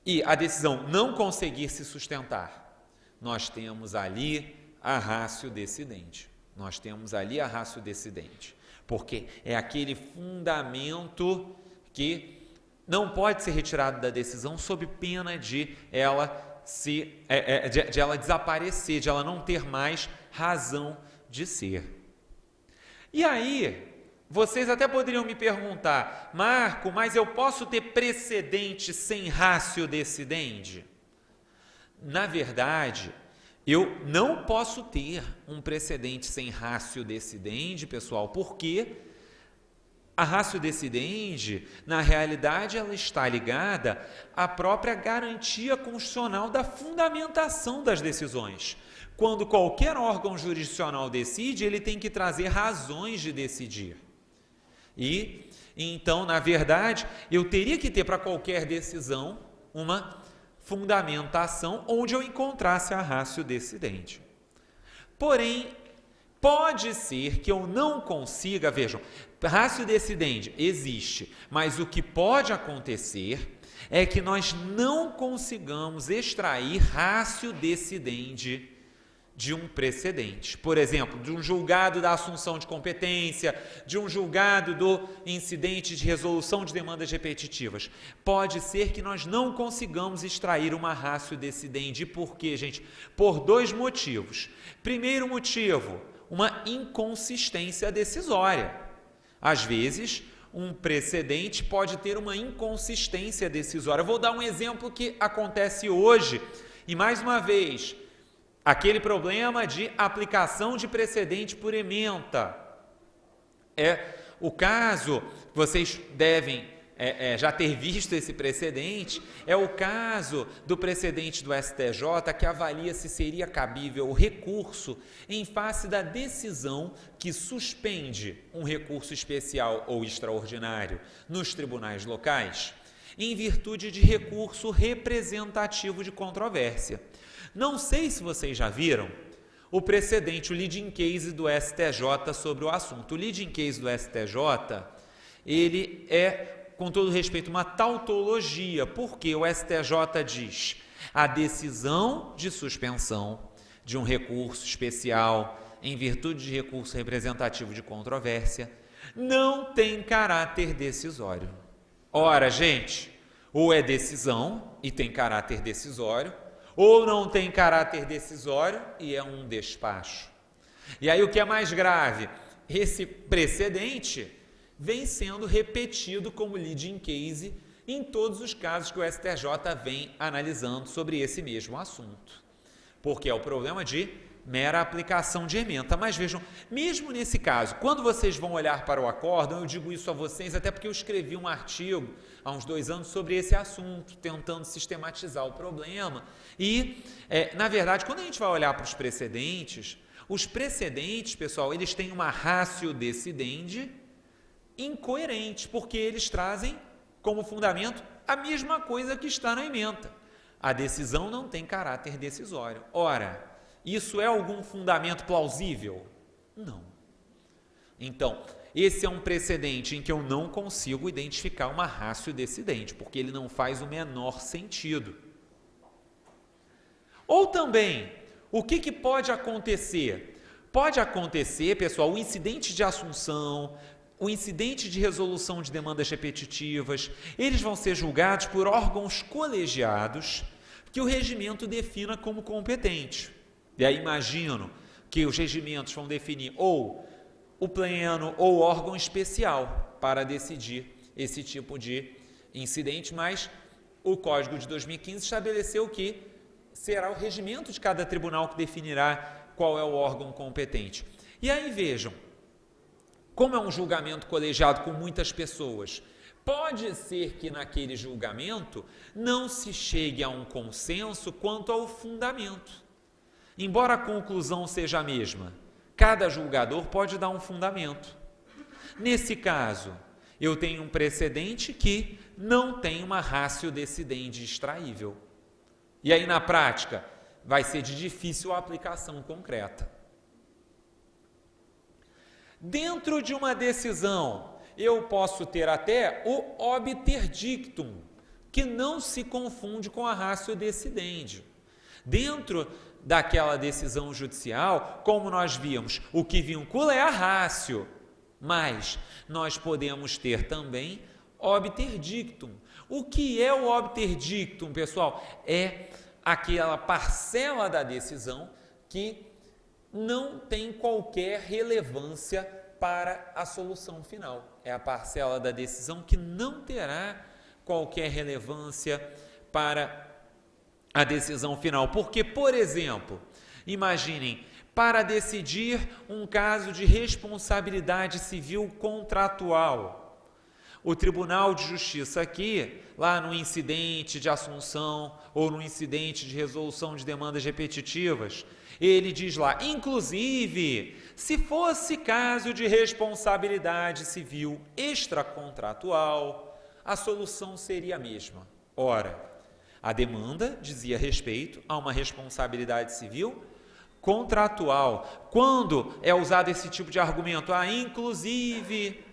e a decisão não conseguir se sustentar, nós temos ali a ratio decidendi. Nós temos ali a ratio decidendi, porque é aquele fundamento que não pode ser retirado da decisão sob pena de ela de ela desaparecer, de ela não ter mais razão de ser. E aí, vocês até poderiam me perguntar, Marco, mas eu posso ter precedente sem ratio decidendi? Na verdade, eu não posso ter um precedente sem ratio decidendi, pessoal, porque a ratio decidendi, na realidade, ela está ligada à própria garantia constitucional da fundamentação das decisões. Quando qualquer órgão jurisdicional decide, ele tem que trazer razões de decidir. E, então, na verdade, eu teria que ter para qualquer decisão uma fundamentação onde eu encontrasse a ratio decidendi. Porém, pode ser que eu não consiga, vejam, ratio decidendi existe, mas o que pode acontecer é que nós não consigamos extrair ratio decidendi de um precedente. Por exemplo, de um julgado da assunção de competência, de um julgado do incidente de resolução de demandas repetitivas. Pode ser que nós não consigamos extrair uma ratio decidendi. Por quê, gente? Por dois motivos. Primeiro motivo, uma inconsistência decisória. Às vezes, um precedente pode ter uma inconsistência decisória. Eu vou dar um exemplo que acontece hoje, e mais uma vez, aquele problema de aplicação de precedente por ementa. É o caso, vocês devem já ter visto esse precedente, é o caso do precedente do STJ que avalia se seria cabível o recurso em face da decisão que suspende um recurso especial ou extraordinário nos tribunais locais, em virtude de recurso representativo de controvérsia. Não sei se vocês já viram o precedente, o leading case do STJ sobre o assunto. O leading case do STJ, ele é, com todo respeito, uma tautologia, porque o STJ diz a decisão de suspensão de um recurso especial em virtude de recurso representativo de controvérsia não tem caráter decisório. Ora, gente, ou é decisão e tem caráter decisório, ou não tem caráter decisório e é um despacho. E aí o que é mais grave? Esse precedente vem sendo repetido como leading case em todos os casos que o STJ vem analisando sobre esse mesmo assunto. Porque é o problema de mera aplicação de ementa. Mas vejam, mesmo nesse caso, quando vocês vão olhar para o acórdão, eu digo isso a vocês até porque eu escrevi um artigo há uns 2 anos sobre esse assunto, tentando sistematizar o problema. E, na verdade, quando a gente vai olhar para os precedentes, pessoal, eles têm uma ratio decidendi incoerente, porque eles trazem como fundamento a mesma coisa que está na ementa. A decisão não tem caráter decisório. Ora, isso é algum fundamento plausível? Não. Então, esse é um precedente em que eu não consigo identificar uma ratio decidendi, porque ele não faz o menor sentido. Ou também, o que pode acontecer? Pode acontecer, pessoal, o incidente de assunção, o incidente de resolução de demandas repetitivas, eles vão ser julgados por órgãos colegiados que o regimento defina como competente. E aí imagino que os regimentos vão definir ou o pleno ou órgão especial para decidir esse tipo de incidente, mas o Código de 2015 estabeleceu que será o regimento de cada tribunal que definirá qual é o órgão competente. E aí vejam, como é um julgamento colegiado com muitas pessoas, pode ser que naquele julgamento não se chegue a um consenso quanto ao fundamento. Embora a conclusão seja a mesma, cada julgador pode dar um fundamento. Nesse caso, eu tenho um precedente que não tem uma ratio decidendi extraível. E aí, na prática, vai ser de difícil aplicação concreta. Dentro de uma decisão, eu posso ter até o obter dictum, que não se confunde com a ratio decidendi. Dentro daquela decisão judicial, como nós vimos, o que vincula é a ratio, mas nós podemos ter também obter dictum. O que é o obter dictum, pessoal? É aquela parcela da decisão que não tem qualquer relevância para a solução final. É a parcela da decisão que não terá qualquer relevância para a decisão final. Porque, por exemplo, imaginem, para decidir um caso de responsabilidade civil contratual, o Tribunal de Justiça aqui, lá no incidente de assunção ou no incidente de resolução de demandas repetitivas, ele diz lá, inclusive, se fosse caso de responsabilidade civil extracontratual, a solução seria a mesma. Ora, a demanda dizia respeito a uma responsabilidade civil contratual. Quando é usado esse tipo de argumento? Inclusive,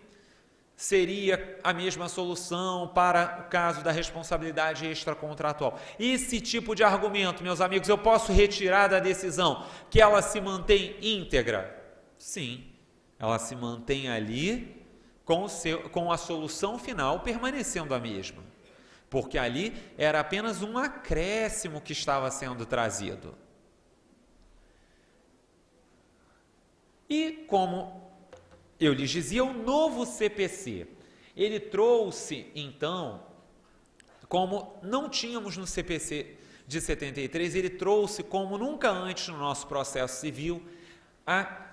seria a mesma solução para o caso da responsabilidade extracontratual. Esse tipo de argumento, meus amigos, eu posso retirar da decisão que ela se mantém íntegra? Sim, ela se mantém ali com a solução final permanecendo a mesma, porque ali era apenas um acréscimo que estava sendo trazido. E como eu lhes dizia, o novo CPC, ele trouxe, então, como não tínhamos no CPC de 73, ele trouxe, como nunca antes no nosso processo civil, a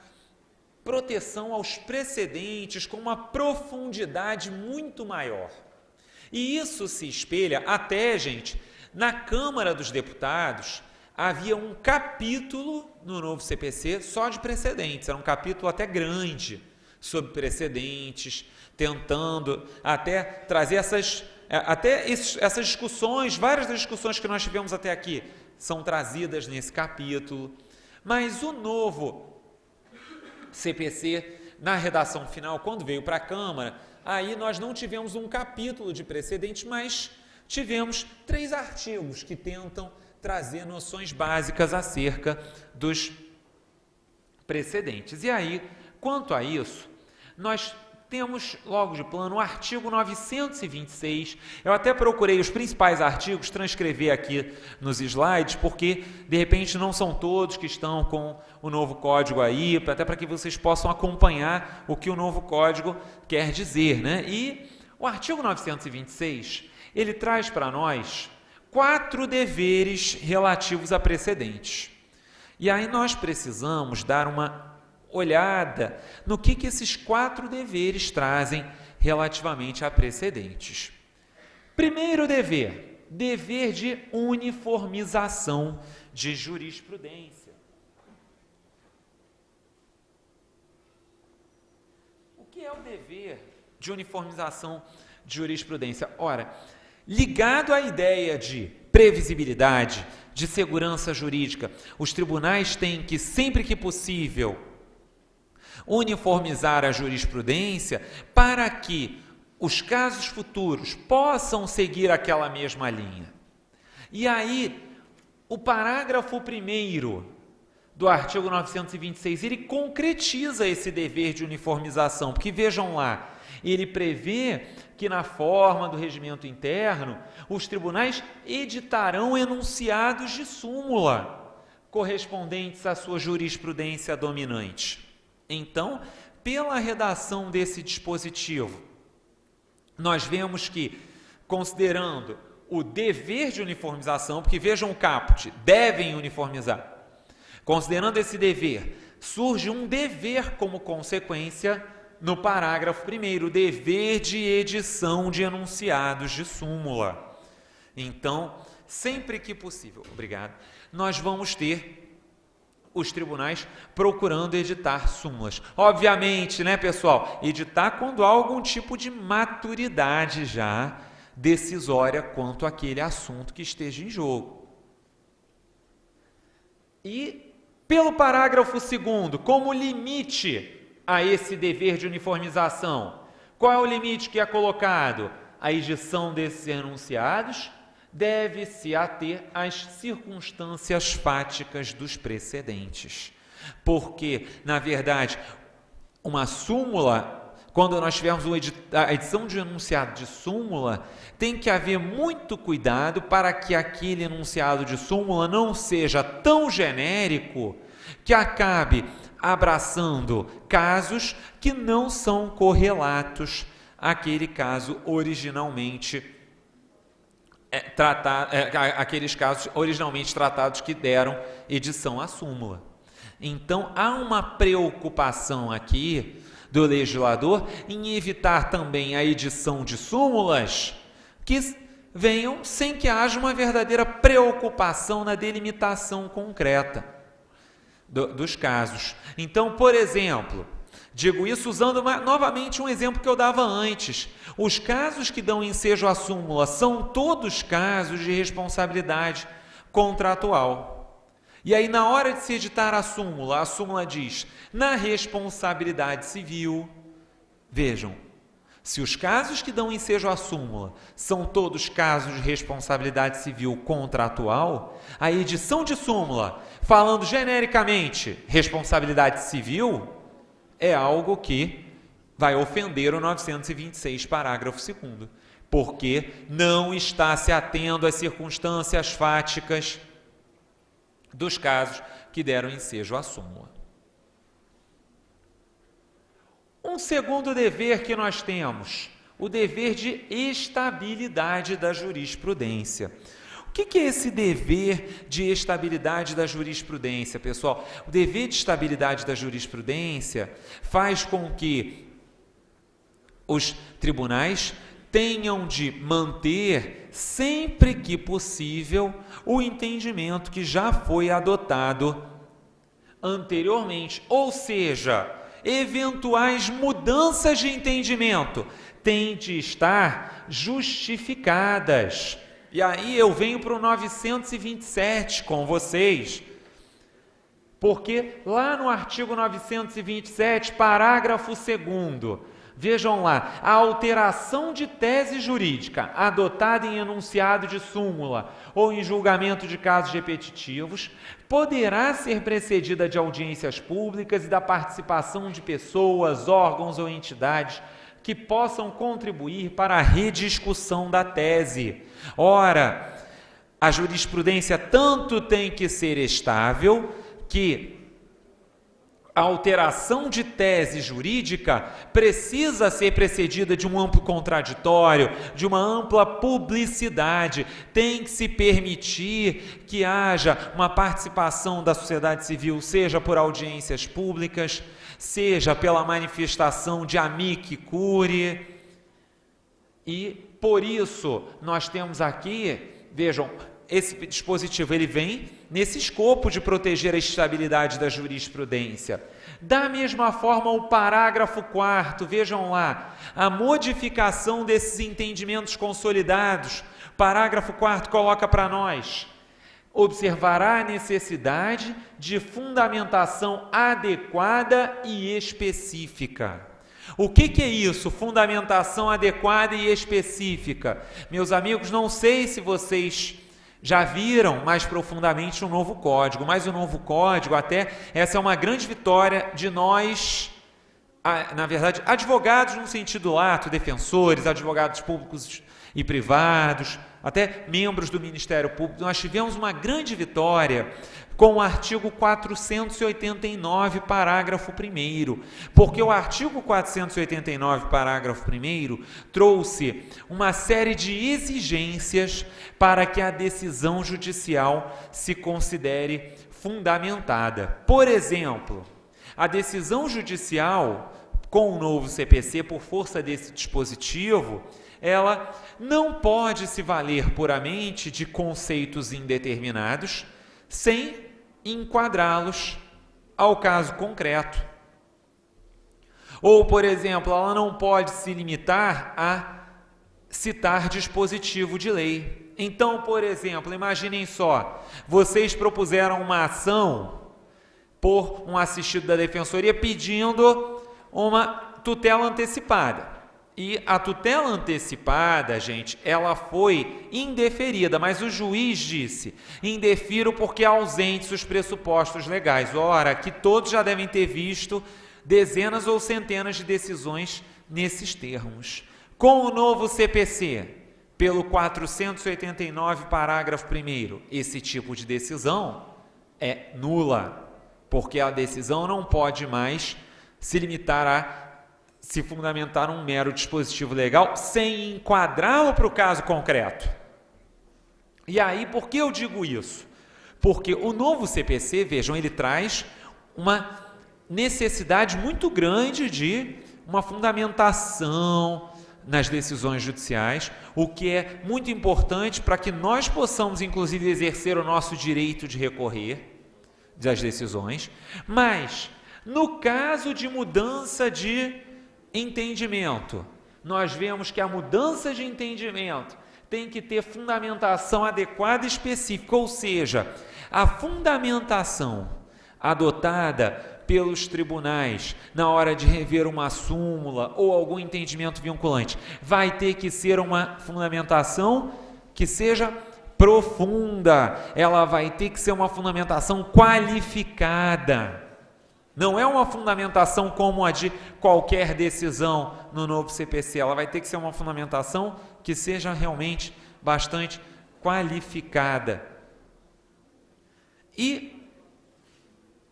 proteção aos precedentes com uma profundidade muito maior. E isso se espelha até, gente, na Câmara dos Deputados, havia um capítulo no novo CPC só de precedentes, era um capítulo até grande, sobre precedentes, tentando até trazer essas discussões, várias das discussões que nós tivemos até aqui são trazidas nesse capítulo, mas o novo CPC, na redação final, quando veio para a Câmara, aí nós não tivemos um capítulo de precedentes, mas tivemos 3 artigos que tentam trazer noções básicas acerca dos precedentes. E aí, quanto a isso, nós temos logo de plano o artigo 926, eu até procurei os principais artigos, transcrever aqui nos slides, porque de repente não são todos que estão com o novo código aí, até para que vocês possam acompanhar o que o novo código quer dizer, né? E o artigo 926, ele traz para nós 4 deveres relativos a precedentes. E aí nós precisamos dar uma olhada no que esses 4 deveres trazem relativamente a precedentes. Primeiro dever, dever de uniformização de jurisprudência. O que é o dever de uniformização de jurisprudência? Ora, ligado à ideia de previsibilidade, de segurança jurídica, os tribunais têm que, sempre que possível, uniformizar a jurisprudência para que os casos futuros possam seguir aquela mesma linha. E aí, o parágrafo 1º do artigo 926, ele concretiza esse dever de uniformização, porque vejam lá, ele prevê que na forma do regimento interno, os tribunais editarão enunciados de súmula correspondentes à sua jurisprudência dominante. Então, pela redação desse dispositivo, nós vemos que, considerando o dever de uniformização, porque vejam o caput, devem uniformizar. Considerando esse dever, surge um dever como consequência no parágrafo 1º, dever de edição de enunciados de súmula. Então, sempre que possível, obrigado, nós vamos ter os tribunais procurando editar súmulas. Obviamente, né, pessoal, editar quando há algum tipo de maturidade já decisória quanto àquele assunto que esteja em jogo. E pelo parágrafo 2º, como limite a esse dever de uniformização, qual é o limite que é colocado? A edição desses enunciados deve se ater às circunstâncias fáticas dos precedentes. Porque, na verdade, uma súmula, quando nós tivermos a edição de um enunciado de súmula, tem que haver muito cuidado para que aquele enunciado de súmula não seja tão genérico que acabe abraçando casos que não são correlatos àquele caso originalmente aqueles casos originalmente tratados que deram edição à súmula. Então, há uma preocupação aqui do legislador em evitar também a edição de súmulas que venham sem que haja uma verdadeira preocupação na delimitação concreta dos casos. Então, por exemplo, digo isso usando novamente um exemplo que eu dava antes. Os casos que dão ensejo à súmula são todos casos de responsabilidade contratual. E aí, na hora de se editar a súmula diz, na responsabilidade civil, vejam, se os casos que dão ensejo à súmula são todos casos de responsabilidade civil contratual, a edição de súmula, falando genericamente responsabilidade civil, é algo que vai ofender o 926, parágrafo 2º, porque não está se atendo às circunstâncias fáticas dos casos que deram ensejo à súmula. Um segundo dever que nós temos, o dever de estabilidade da jurisprudência. O que é esse dever de estabilidade da jurisprudência, pessoal? O dever de estabilidade da jurisprudência faz com que os tribunais tenham de manter, sempre que possível, o entendimento que já foi adotado anteriormente, ou seja, eventuais mudanças de entendimento têm de estar justificadas. E aí eu venho para o 927 com vocês, porque lá no artigo 927, parágrafo 2º, vejam lá, a alteração de tese jurídica adotada em enunciado de súmula ou em julgamento de casos repetitivos poderá ser precedida de audiências públicas e da participação de pessoas, órgãos ou entidades que possam contribuir para a rediscussão da tese. Ora, a jurisprudência tanto tem que ser estável que a alteração de tese jurídica precisa ser precedida de um amplo contraditório, de uma ampla publicidade. Tem que se permitir que haja uma participação da sociedade civil, seja por audiências públicas, seja pela manifestação de amici curiae. E, por isso, nós temos aqui, vejam, esse dispositivo ele vem nesse escopo de proteger a estabilidade da jurisprudência. Da mesma forma, o parágrafo 4º, vejam lá, a modificação desses entendimentos consolidados. Parágrafo 4º coloca para nós: observará a necessidade de fundamentação adequada e específica. O que é isso? Fundamentação adequada e específica. Meus amigos, não sei se vocês já viram mais profundamente um novo código, mas o novo código, até essa é uma grande vitória de nós, na verdade, advogados no sentido lato, defensores, advogados públicos e privados, até membros do Ministério Público. Nós tivemos uma grande vitória com o artigo 489, parágrafo 1º, porque o artigo 489, parágrafo 1º, trouxe uma série de exigências para que a decisão judicial se considere fundamentada. Por exemplo, a decisão judicial, com o novo CPC, por força desse dispositivo, ela não pode se valer puramente de conceitos indeterminados, sem enquadrá-los ao caso concreto. Ou, por exemplo, ela não pode se limitar a citar dispositivo de lei. Então, por exemplo, imaginem só, vocês propuseram uma ação por um assistido da Defensoria pedindo uma tutela antecipada. E a tutela antecipada, gente, ela foi indeferida, mas o juiz disse, indefiro porque ausentes os pressupostos legais. Ora, que todos já devem ter visto dezenas ou centenas de decisões nesses termos. Com o novo CPC, pelo 489, parágrafo 1º, esse tipo de decisão é nula, porque a decisão não pode mais se limitar a se fundamentar um mero dispositivo legal sem enquadrá-lo para o caso concreto. E aí, por que eu digo isso? Porque o novo CPC, vejam, ele traz uma necessidade muito grande de uma fundamentação nas decisões judiciais, o que é muito importante para que nós possamos, inclusive, exercer o nosso direito de recorrer das decisões, mas, no caso de mudança de entendimento, nós vemos que a mudança de entendimento tem que ter fundamentação adequada e específica, ou seja, a fundamentação adotada pelos tribunais na hora de rever uma súmula ou algum entendimento vinculante vai ter que ser uma fundamentação que seja profunda, ela vai ter que ser uma fundamentação qualificada. Não é uma fundamentação como a de qualquer decisão no novo CPC, ela vai ter que ser uma fundamentação que seja realmente bastante qualificada. E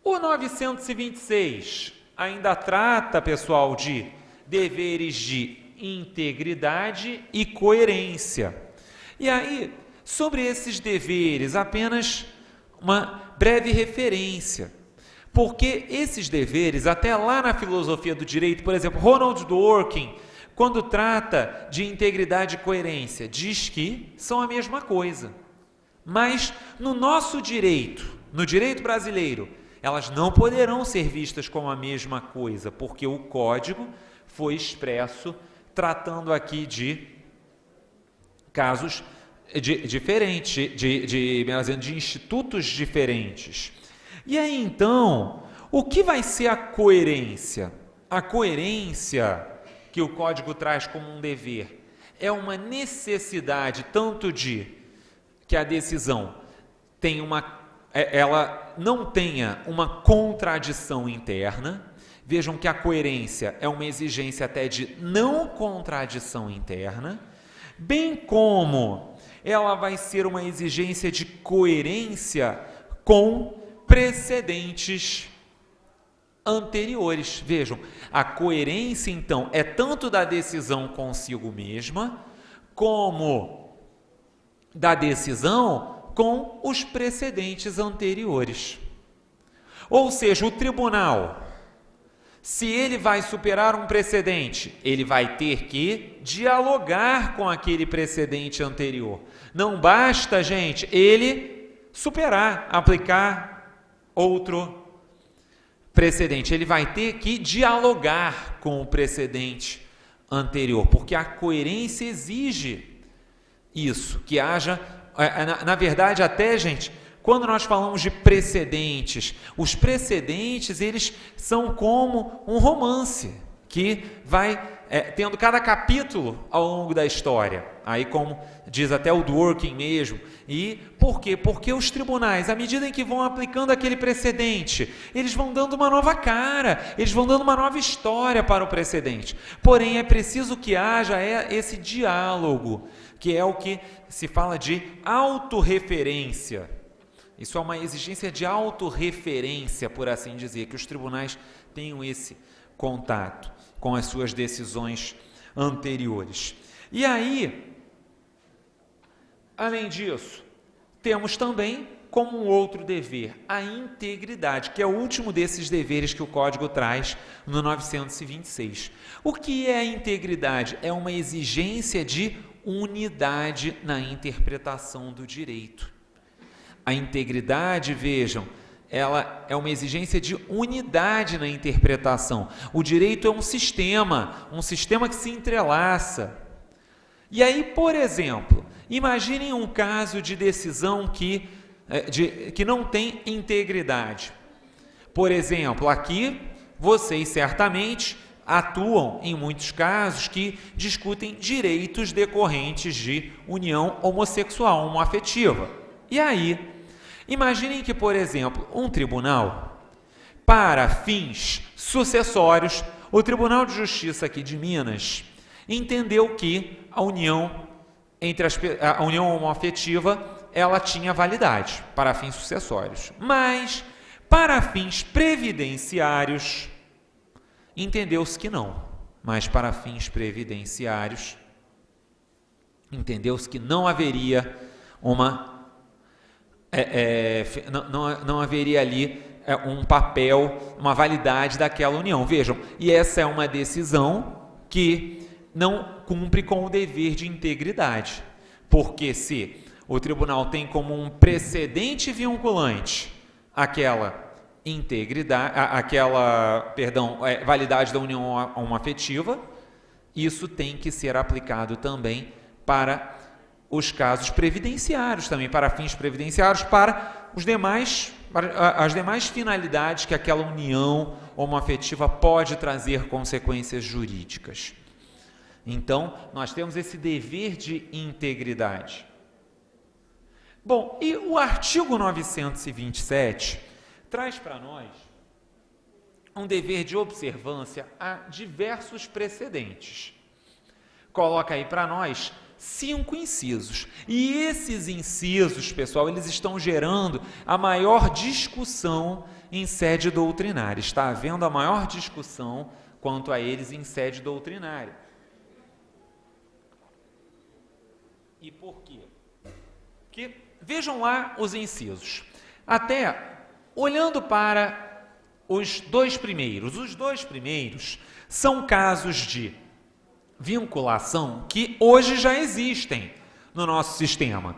o 926 ainda trata, pessoal, de deveres de integridade e coerência. E aí, sobre esses deveres, apenas uma breve referência. Porque esses deveres, até lá na filosofia do direito, por exemplo, Ronald Dworkin, quando trata de integridade e coerência, diz que são a mesma coisa. Mas no nosso direito, no direito brasileiro, elas não poderão ser vistas como a mesma coisa, porque o código foi expresso tratando aqui de casos diferentes, de institutos diferentes. E aí, então, o que vai ser a coerência? A coerência que o Código traz como um dever é uma necessidade tanto de que a decisão ela não tenha uma contradição interna. Vejam que a coerência é uma exigência até de não contradição interna, bem como ela vai ser uma exigência de coerência com precedentes anteriores. Vejam, a coerência, então, é tanto da decisão consigo mesma, como da decisão com os precedentes anteriores. Ou seja, o tribunal, se ele vai superar um precedente, ele vai ter que dialogar com aquele precedente anterior. Não basta, gente, ele superar, aplicar outro precedente. Ele vai ter que dialogar com o precedente anterior, porque a coerência exige isso, que haja, na verdade, até, gente, quando nós falamos de precedentes, os precedentes, eles são como um romance, que vai tendo cada capítulo ao longo da história, aí como diz até o Dworkin mesmo. E por quê? Porque os tribunais, à medida em que vão aplicando aquele precedente, eles vão dando uma nova cara, eles vão dando uma nova história para o precedente. Porém, é preciso que haja esse diálogo, que é o que se fala de autorreferência. Isso é uma exigência de autorreferência, por assim dizer, que os tribunais tenham esse contato com as suas decisões anteriores. E aí, além disso, temos também como um outro dever a integridade, que é o último desses deveres que o Código traz no 926. O que é a integridade? É uma exigência de unidade na interpretação do direito. A integridade, vejam, ela é uma exigência de unidade na interpretação. O direito é um sistema que se entrelaça. E aí, por exemplo, imaginem um caso de decisão que não tem integridade. Por exemplo, aqui, vocês certamente atuam em muitos casos que discutem direitos decorrentes de união homossexual, homoafetiva. E aí, imaginem que, por exemplo, um tribunal, para fins sucessórios, o Tribunal de Justiça aqui de Minas entendeu que a união homoafetiva ela tinha validade para fins sucessórios, mas para fins previdenciários entendeu-se que não. Mas para fins previdenciários entendeu-se que não haveria não haveria ali um papel, uma validade daquela união. Vejam, e essa é uma decisão que não cumpre com o dever de integridade, porque se o tribunal tem como um precedente vinculante aquela validade da união homoafetiva, isso tem que ser aplicado também para os casos previdenciários, também para fins previdenciários, para as demais finalidades que aquela união homoafetiva pode trazer consequências jurídicas. Então, nós temos esse dever de integridade. Bom, e o artigo 927 traz para nós um dever de observância a diversos precedentes. Coloca aí para nós 5 incisos. E esses incisos, pessoal, eles estão gerando a maior discussão em sede doutrinária. Está havendo a maior discussão quanto a eles em sede doutrinária. E por quê? Porque, vejam lá os incisos. Até olhando para os dois primeiros são casos de vinculação que hoje já existem no nosso sistema.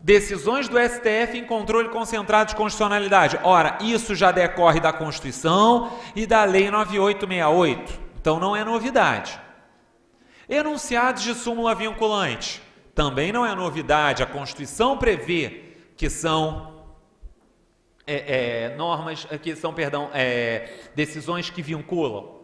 Decisões do STF em controle concentrado de constitucionalidade. Ora, isso já decorre da Constituição e da Lei 9868. Então, não é novidade. Enunciados de súmula vinculante. Também não é novidade. A Constituição prevê que são decisões que vinculam.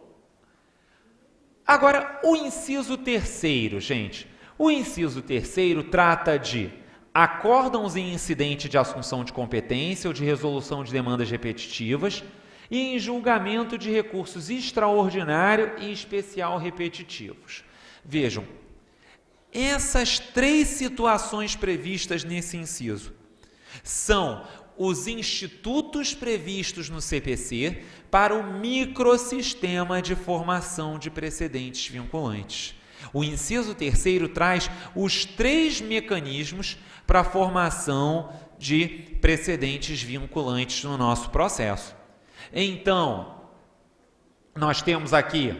Agora, o inciso 3º, gente. O inciso 3º trata de acórdãos em incidente de assunção de competência ou de resolução de demandas repetitivas e em julgamento de recursos extraordinário e especial repetitivos. Vejam, essas 3 situações previstas nesse inciso são os institutos previstos no CPC para o microsistema de formação de precedentes vinculantes. O inciso 3º traz os 3 mecanismos para a formação de precedentes vinculantes no nosso processo. Então, nós temos aqui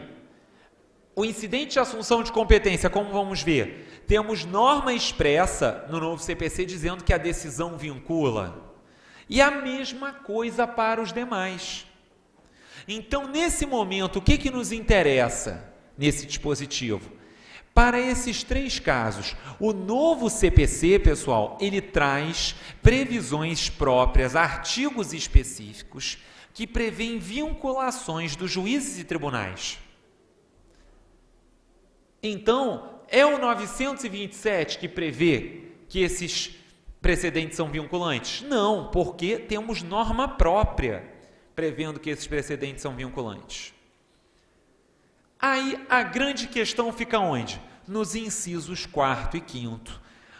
o incidente de assunção de competência, como vamos ver, temos norma expressa no novo CPC dizendo que a decisão vincula. E a mesma coisa para os demais. Então, nesse momento, o que nos interessa nesse dispositivo? Para esses 3 casos, o novo CPC, pessoal, ele traz previsões próprias, artigos específicos, que prevêem vinculações dos juízes e tribunais. Então, é o 927 que prevê que esses precedentes são vinculantes? Não, porque temos norma própria prevendo que esses precedentes são vinculantes. Aí a grande questão fica onde? Nos incisos 4º e 5º.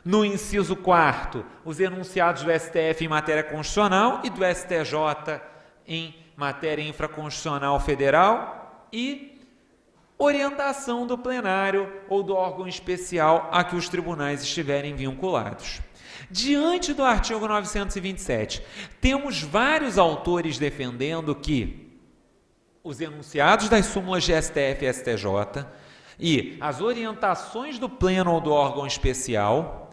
No inciso 4º, os enunciados do STF em matéria constitucional e do STJ em matéria infraconstitucional federal e orientação do plenário ou do órgão especial a que os tribunais estiverem vinculados. Diante do artigo 927, temos vários autores defendendo que os enunciados das súmulas de STF e STJ e as orientações do pleno ou do órgão especial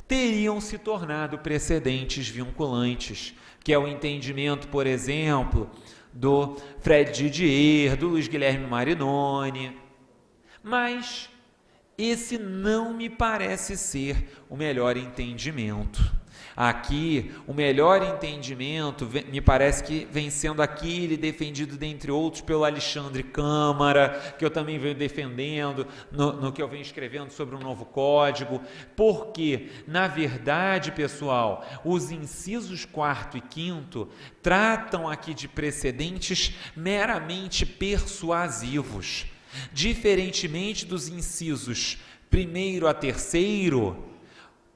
teriam se tornado precedentes vinculantes, que é o entendimento, por exemplo, do Fred Didier, do Luiz Guilherme Marinoni. Mas esse não me parece ser o melhor entendimento. Aqui, o melhor entendimento, me parece que vem sendo aquele defendido, dentre outros, pelo Alexandre Câmara, que eu também venho defendendo no que eu venho escrevendo sobre o novo código, porque, na verdade, pessoal, os incisos 4º e 5º tratam aqui de precedentes meramente persuasivos. Diferentemente dos incisos 1º a 3º,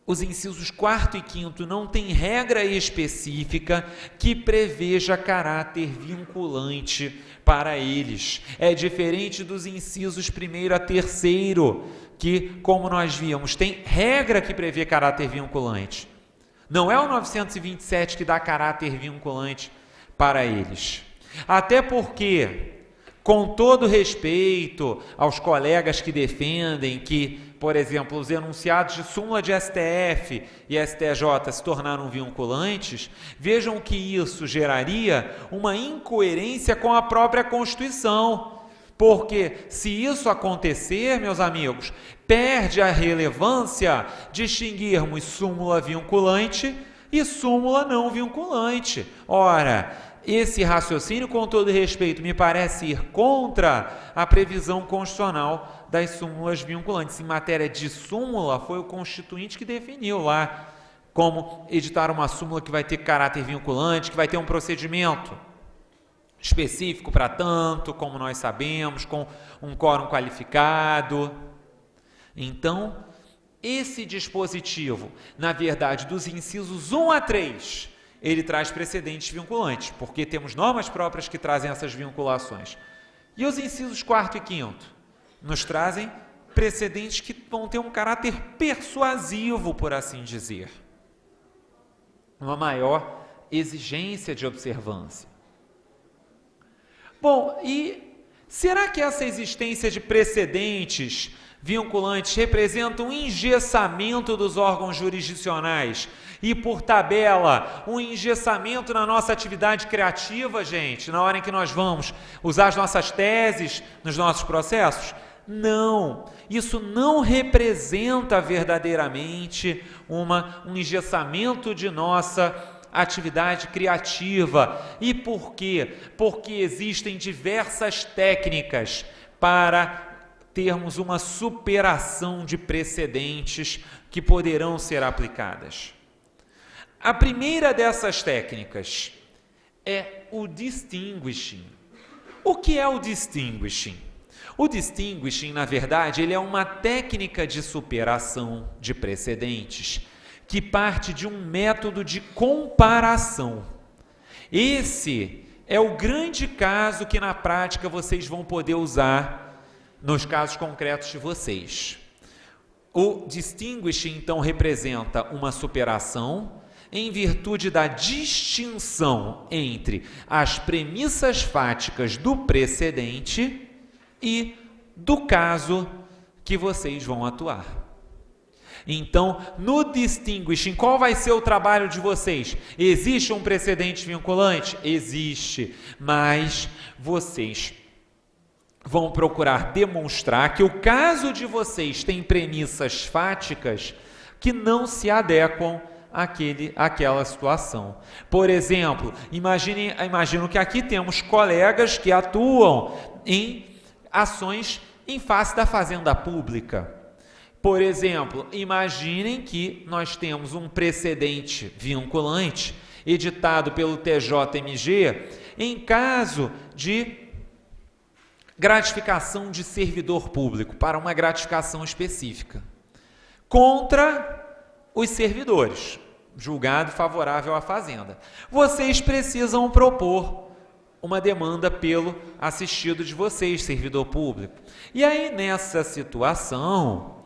os incisos 4º e 5º não têm regra específica que preveja caráter vinculante para eles. É diferente dos incisos 1º a 3º, que, como nós víamos, tem regra que prevê caráter vinculante. Não é o 927 que dá caráter vinculante para eles. Até porque, com todo respeito aos colegas que defendem que, por exemplo, os enunciados de súmula de STF e STJ se tornaram vinculantes, vejam que isso geraria uma incoerência com a própria Constituição. Porque se isso acontecer, meus amigos, perde a relevância distinguirmos súmula vinculante e súmula não vinculante. Ora, esse raciocínio, com todo respeito, me parece ir contra a previsão constitucional das súmulas vinculantes. Em matéria de súmula, foi o Constituinte que definiu lá como editar uma súmula que vai ter caráter vinculante, que vai ter um procedimento específico para tanto, como nós sabemos, com um quórum qualificado. Então, esse dispositivo, na verdade, dos incisos 1 a 3, ele traz precedentes vinculantes, porque temos normas próprias que trazem essas vinculações. E os incisos 4º e 5º nos trazem precedentes que vão ter um caráter persuasivo, por assim dizer. Uma maior exigência de observância. Bom, e será que essa existência de precedentes vinculantes representa um engessamento dos órgãos jurisdicionais e, por tabela, um engessamento na nossa atividade criativa, gente, na hora em que nós vamos usar as nossas teses nos nossos processos? Não, isso não representa verdadeiramente um engessamento de nossa atividade criativa. E por quê? Porque existem diversas técnicas para termos uma superação de precedentes que poderão ser aplicadas. A primeira dessas técnicas é o distinguishing. O que é o distinguishing? O distinguishing, na verdade, ele é uma técnica de superação de precedentes que parte de um método de comparação. Esse é o grande caso que, na prática, vocês vão poder usar nos casos concretos de vocês. O distinguishing, então, representa uma superação em virtude da distinção entre as premissas fáticas do precedente e do caso que vocês vão atuar. Então, no distinguishing, qual vai ser o trabalho de vocês? Existe um precedente vinculante? Existe, mas vocês vão procurar demonstrar que o caso de vocês tem premissas fáticas que não se adequam àquela situação. Por exemplo, imagino que aqui temos colegas que atuam em ações em face da fazenda pública. Por exemplo, imaginem que nós temos um precedente vinculante editado pelo TJMG em caso de gratificação de servidor público para uma gratificação específica contra os servidores, julgado favorável à fazenda. Vocês precisam propor uma demanda pelo assistido de vocês, servidor público. E aí, nessa situação,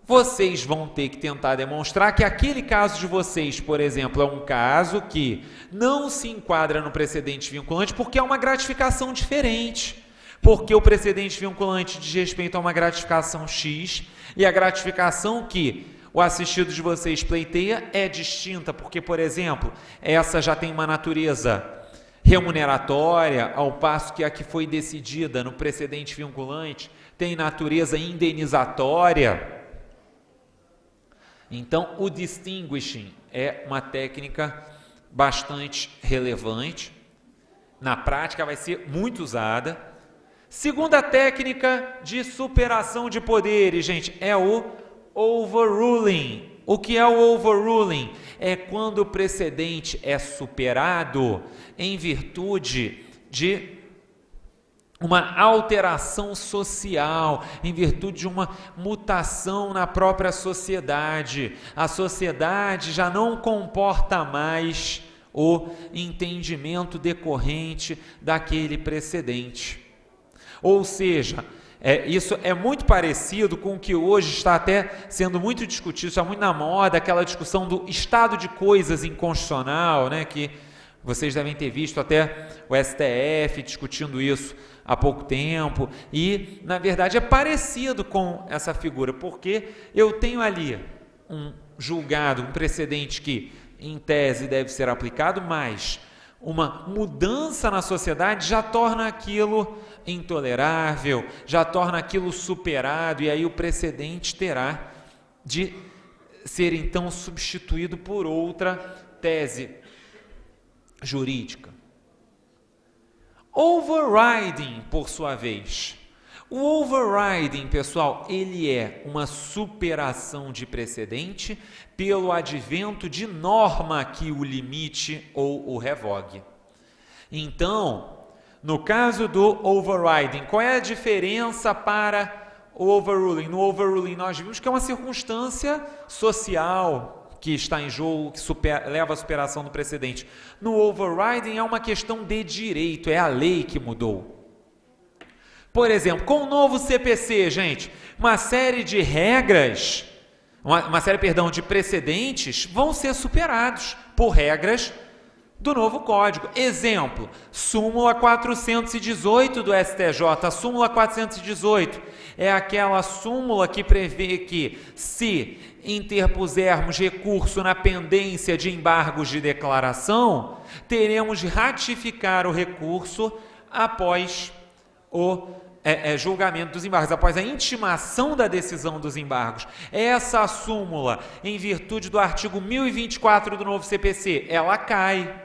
vocês vão ter que tentar demonstrar que aquele caso de vocês, por exemplo, é um caso que não se enquadra no precedente vinculante porque é uma gratificação diferente. Porque o precedente vinculante diz respeito a uma gratificação X e a gratificação que o assistido de vocês pleiteia é distinta, porque, por exemplo, essa já tem uma natureza remuneratória, ao passo que a que foi decidida no precedente vinculante tem natureza indenizatória. Então, o distinguishing é uma técnica bastante relevante. Na prática, vai ser muito usada. Segunda técnica de superação de poderes, gente, é o overruling. O que é o overruling? É quando o precedente é superado em virtude de uma alteração social, em virtude de uma mutação na própria sociedade. A sociedade já não comporta mais o entendimento decorrente daquele precedente. Ou seja, isso é muito parecido com o que hoje está até sendo muito discutido, está muito na moda, aquela discussão do estado de coisas inconstitucional, né, que vocês devem ter visto até o STF discutindo isso há pouco tempo, e, na verdade, é parecido com essa figura, porque eu tenho ali um julgado, um precedente que, em tese, deve ser aplicado, mas uma mudança na sociedade já torna aquilo intolerável, já torna aquilo superado, e aí o precedente terá de ser, então, substituído por outra tese jurídica. Overriding, por sua vez. O overriding, pessoal, ele é uma superação de precedente pelo advento de norma que o limite ou o revogue. Então, no caso do overriding, qual é a diferença para o overruling? No overruling nós vimos que é uma circunstância social que está em jogo, que leva à superação do precedente. No overriding é uma questão de direito, é a lei que mudou. Por exemplo, com o novo CPC, gente, uma série de regras, de precedentes vão ser superados por regras do novo Código. Exemplo, súmula 418 do STJ. A súmula 418 é aquela súmula que prevê que, se interpusermos recurso na pendência de embargos de declaração, teremos de ratificar o recurso após o julgamento dos embargos, após a intimação da decisão dos embargos. Essa súmula, em virtude do artigo 1024 do novo CPC, ela cai,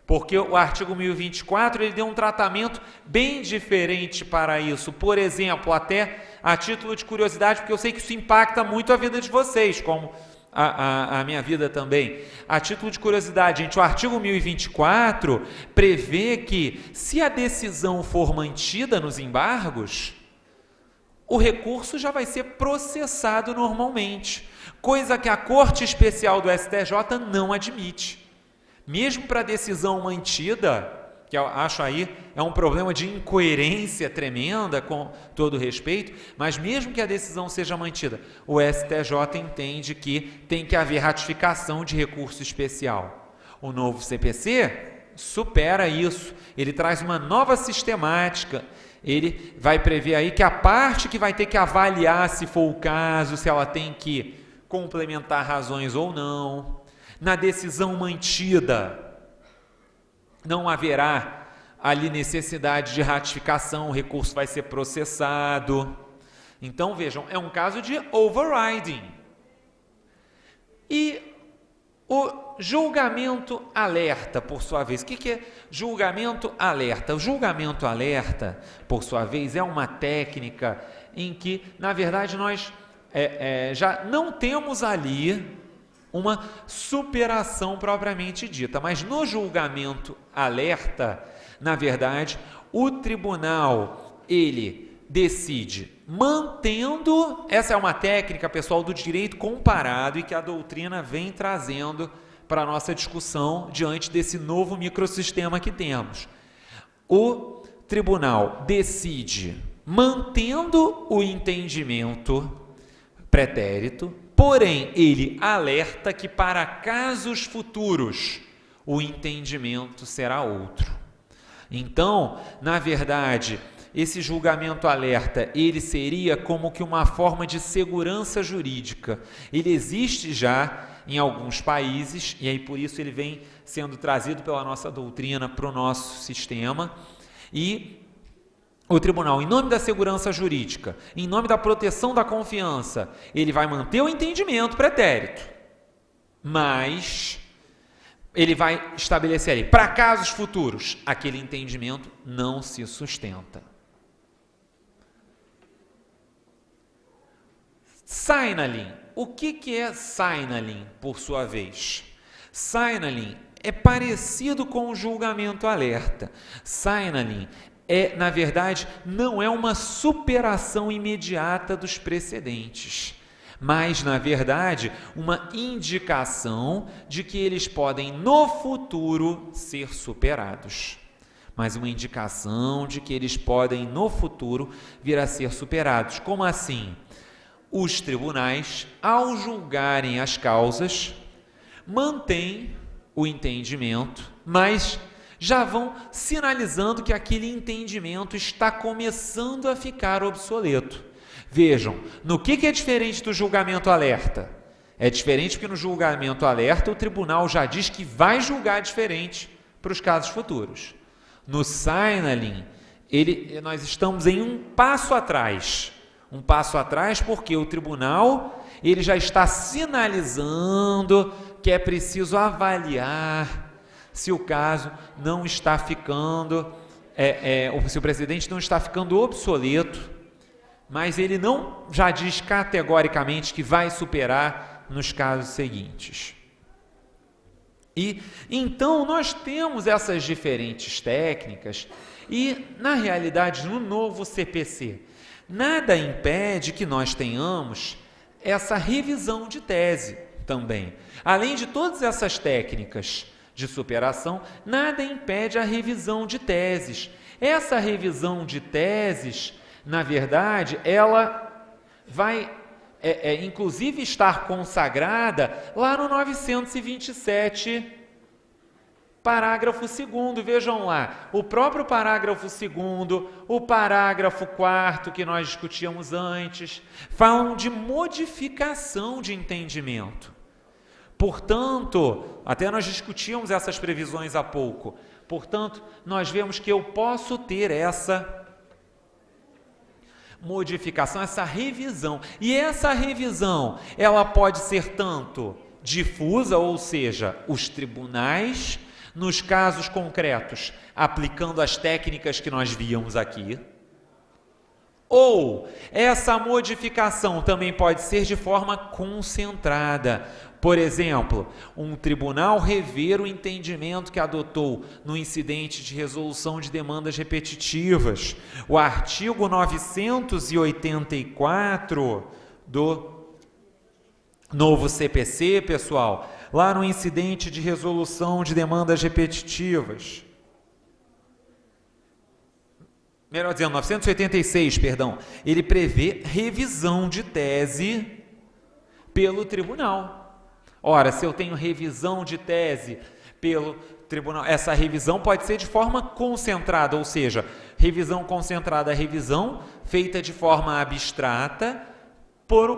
porque o artigo 1024 ele deu um tratamento bem diferente para isso. Por exemplo, até a título de curiosidade, porque eu sei que isso impacta muito a vida de vocês, como a minha vida também. A título de curiosidade, gente, o artigo 1024 prevê que, se a decisão for mantida nos embargos, o recurso já vai ser processado normalmente, coisa que a Corte Especial do STJ não admite. Mesmo para a decisão mantida, que eu acho aí é um problema de incoerência tremenda, com todo respeito, mas mesmo que a decisão seja mantida, o STJ entende que tem que haver ratificação de recurso especial. O novo CPC supera isso, ele traz uma nova sistemática, ele vai prever aí que a parte que vai ter que avaliar, se for o caso, se ela tem que complementar razões ou não. Na decisão mantida, não haverá ali necessidade de ratificação, o recurso vai ser processado. Então, vejam, é um caso de overriding. E o julgamento alerta, por sua vez. O que é julgamento alerta? O julgamento alerta, por sua vez, é uma técnica em que, na verdade, nós já não temos ali uma superação propriamente dita, mas no julgamento alerta, na verdade, o tribunal, ele decide mantendo, essa é uma técnica, pessoal, do direito comparado e que a doutrina vem trazendo para a nossa discussão diante desse novo microsistema que temos. O tribunal decide mantendo o entendimento pretérito, porém, ele alerta que para casos futuros o entendimento será outro. Então, na verdade, esse julgamento alerta, ele seria como que uma forma de segurança jurídica. Ele existe já em alguns países, e aí por isso ele vem sendo trazido pela nossa doutrina para o nosso sistema, e o tribunal, em nome da segurança jurídica, em nome da proteção da confiança, ele vai manter o entendimento pretérito, mas ele vai estabelecer ali, para casos futuros, aquele entendimento não se sustenta. Signaling. O que é signaling, por sua vez? Signaling é parecido com o julgamento alerta. Signaling na verdade, não é uma superação imediata dos precedentes, mas, na verdade, uma indicação de que eles podem, no futuro, ser superados. Mas uma indicação de que eles podem, no futuro, vir a ser superados. Como assim? Os tribunais, ao julgarem as causas, mantêm o entendimento, mas já vão sinalizando que aquele entendimento está começando a ficar obsoleto. Vejam, no que é diferente do julgamento alerta? É diferente porque no julgamento alerta o tribunal já diz que vai julgar diferente para os casos futuros. No signaling, nós estamos em um passo atrás. Um passo atrás porque o tribunal ele já está sinalizando que é preciso avaliar se o caso não está ficando, se o precedente não está ficando obsoleto, mas ele não já diz categoricamente que vai superar nos casos seguintes. E então nós temos essas diferentes técnicas e, na realidade, no novo CPC, nada impede que nós tenhamos essa revisão de tese também. Além de todas essas técnicas de superação, nada impede a revisão de teses. Essa revisão de teses, na verdade, ela vai, inclusive, estar consagrada lá no 927, parágrafo 2º. Vejam lá, o próprio parágrafo 2º, o parágrafo 4º que nós discutíamos antes, falam de modificação de entendimento. Portanto, até nós discutíamos essas previsões há pouco. Portanto, nós vemos que eu posso ter essa modificação, essa revisão. E essa revisão, ela pode ser tanto difusa, ou seja, os tribunais, nos casos concretos, aplicando as técnicas que nós víamos aqui, ou essa modificação também pode ser de forma concentrada. Por exemplo, um tribunal rever o entendimento que adotou no incidente de resolução de demandas repetitivas. O artigo 984 do novo CPC, pessoal, lá no incidente de resolução de demandas repetitivas. Melhor dizendo, 986, perdão, ele prevê revisão de tese pelo tribunal. Ora, se eu tenho revisão de tese pelo tribunal, essa revisão pode ser de forma concentrada, ou seja, revisão concentrada é revisão feita de forma abstrata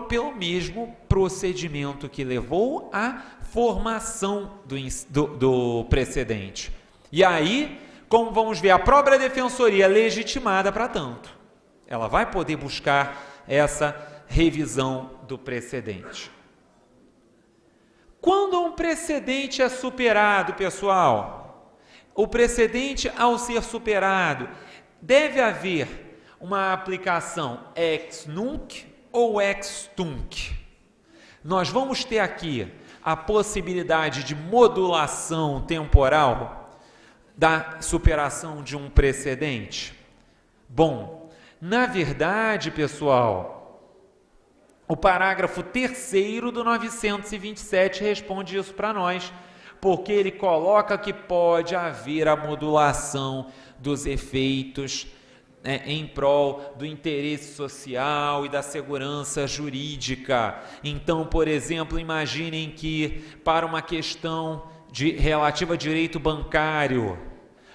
pelo mesmo procedimento que levou à formação do precedente. E aí, como vamos ver, a própria defensoria é legitimada para tanto. Ela vai poder buscar essa revisão do precedente. Quando um precedente é superado, pessoal, o precedente ao ser superado, deve haver uma aplicação ex nunc ou ex tunc. Nós vamos ter aqui a possibilidade de modulação temporal da superação de um precedente. Bom, na verdade, pessoal, o parágrafo 3º do 927 responde isso para nós, porque ele coloca que pode haver a modulação dos efeitos em prol do interesse social e da segurança jurídica. Então, por exemplo, imaginem que para uma questão relativa a direito bancário,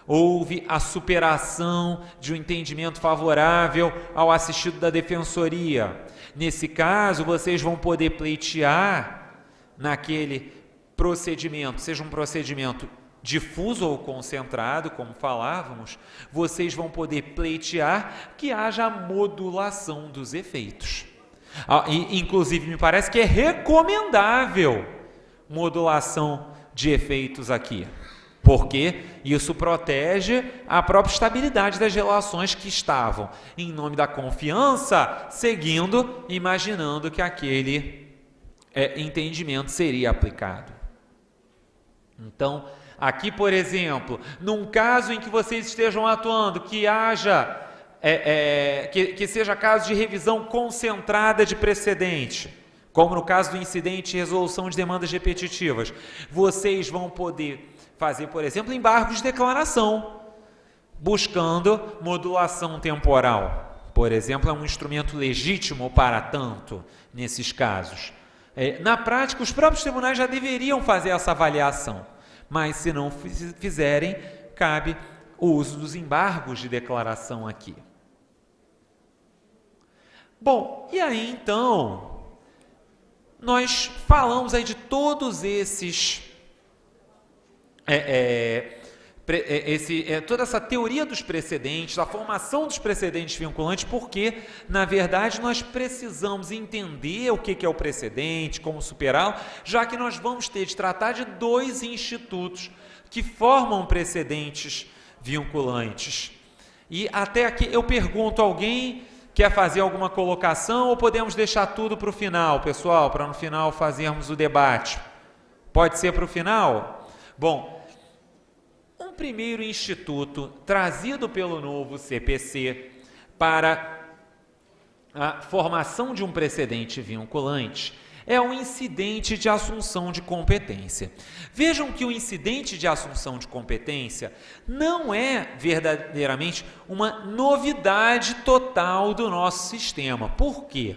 houve a superação de um entendimento favorável ao assistido da defensoria. Nesse caso, vocês vão poder pleitear naquele procedimento, seja um procedimento difuso ou concentrado, como falávamos, vocês vão poder pleitear que haja a modulação dos efeitos. Inclusive, me parece que é recomendável modulação de efeitos aqui, porque isso protege a própria estabilidade das relações que estavam, em nome da confiança, seguindo, imaginando que aquele entendimento seria aplicado. Então, aqui, por exemplo, num caso em que vocês estejam atuando, que haja, que seja caso de revisão concentrada de precedente, como no caso do incidente e resolução de demandas repetitivas, vocês vão poder fazer, por exemplo, embargos de declaração, buscando modulação temporal. Por exemplo, é um instrumento legítimo para tanto, nesses casos. Na prática, os próprios tribunais já deveriam fazer essa avaliação, mas se não fizerem, cabe o uso dos embargos de declaração aqui. Bom, e aí então, nós falamos aí de todos esses, toda essa teoria dos precedentes, a formação dos precedentes vinculantes, porque, na verdade, nós precisamos entender o que é o precedente, como superá-lo, já que nós vamos ter de tratar de dois institutos que formam precedentes vinculantes. E até aqui eu pergunto, alguém quer fazer alguma colocação ou podemos deixar tudo para o final, pessoal, para no final fazermos o debate? Pode ser para o final? Bom, um primeiro instituto trazido pelo novo CPC para a formação de um precedente vinculante é o incidente de assunção de competência. Vejam que o incidente de assunção de competência não é verdadeiramente uma novidade total do nosso sistema. Por quê?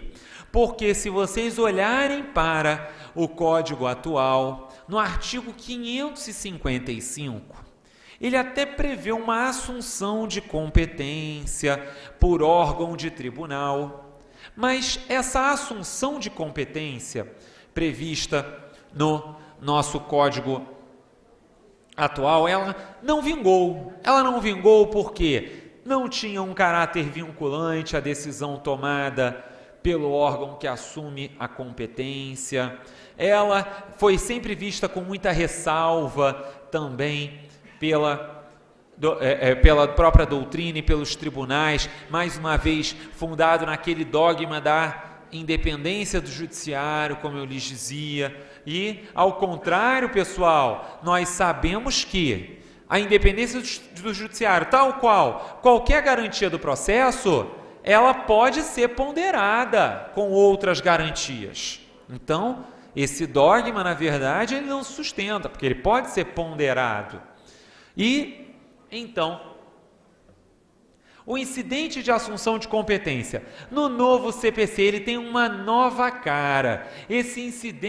Porque se vocês olharem para o Código atual, no artigo 555, ele até prevê uma assunção de competência por órgão de tribunal, mas essa assunção de competência prevista no nosso Código atual, ela não vingou. Ela não vingou porque não tinha um caráter vinculante a decisão tomada pelo órgão que assume a competência. Ela foi sempre vista com muita ressalva também pela própria doutrina e pelos tribunais, mais uma vez fundado naquele dogma da independência do judiciário, como eu lhes dizia. E, ao contrário, pessoal, nós sabemos que a independência do judiciário, tal qual qualquer garantia do processo, ela pode ser ponderada com outras garantias. Então, esse dogma, na verdade, ele não sustenta, porque ele pode ser ponderado. E, então, o incidente de assunção de competência, no novo CPC, ele tem uma nova cara. Esse incidente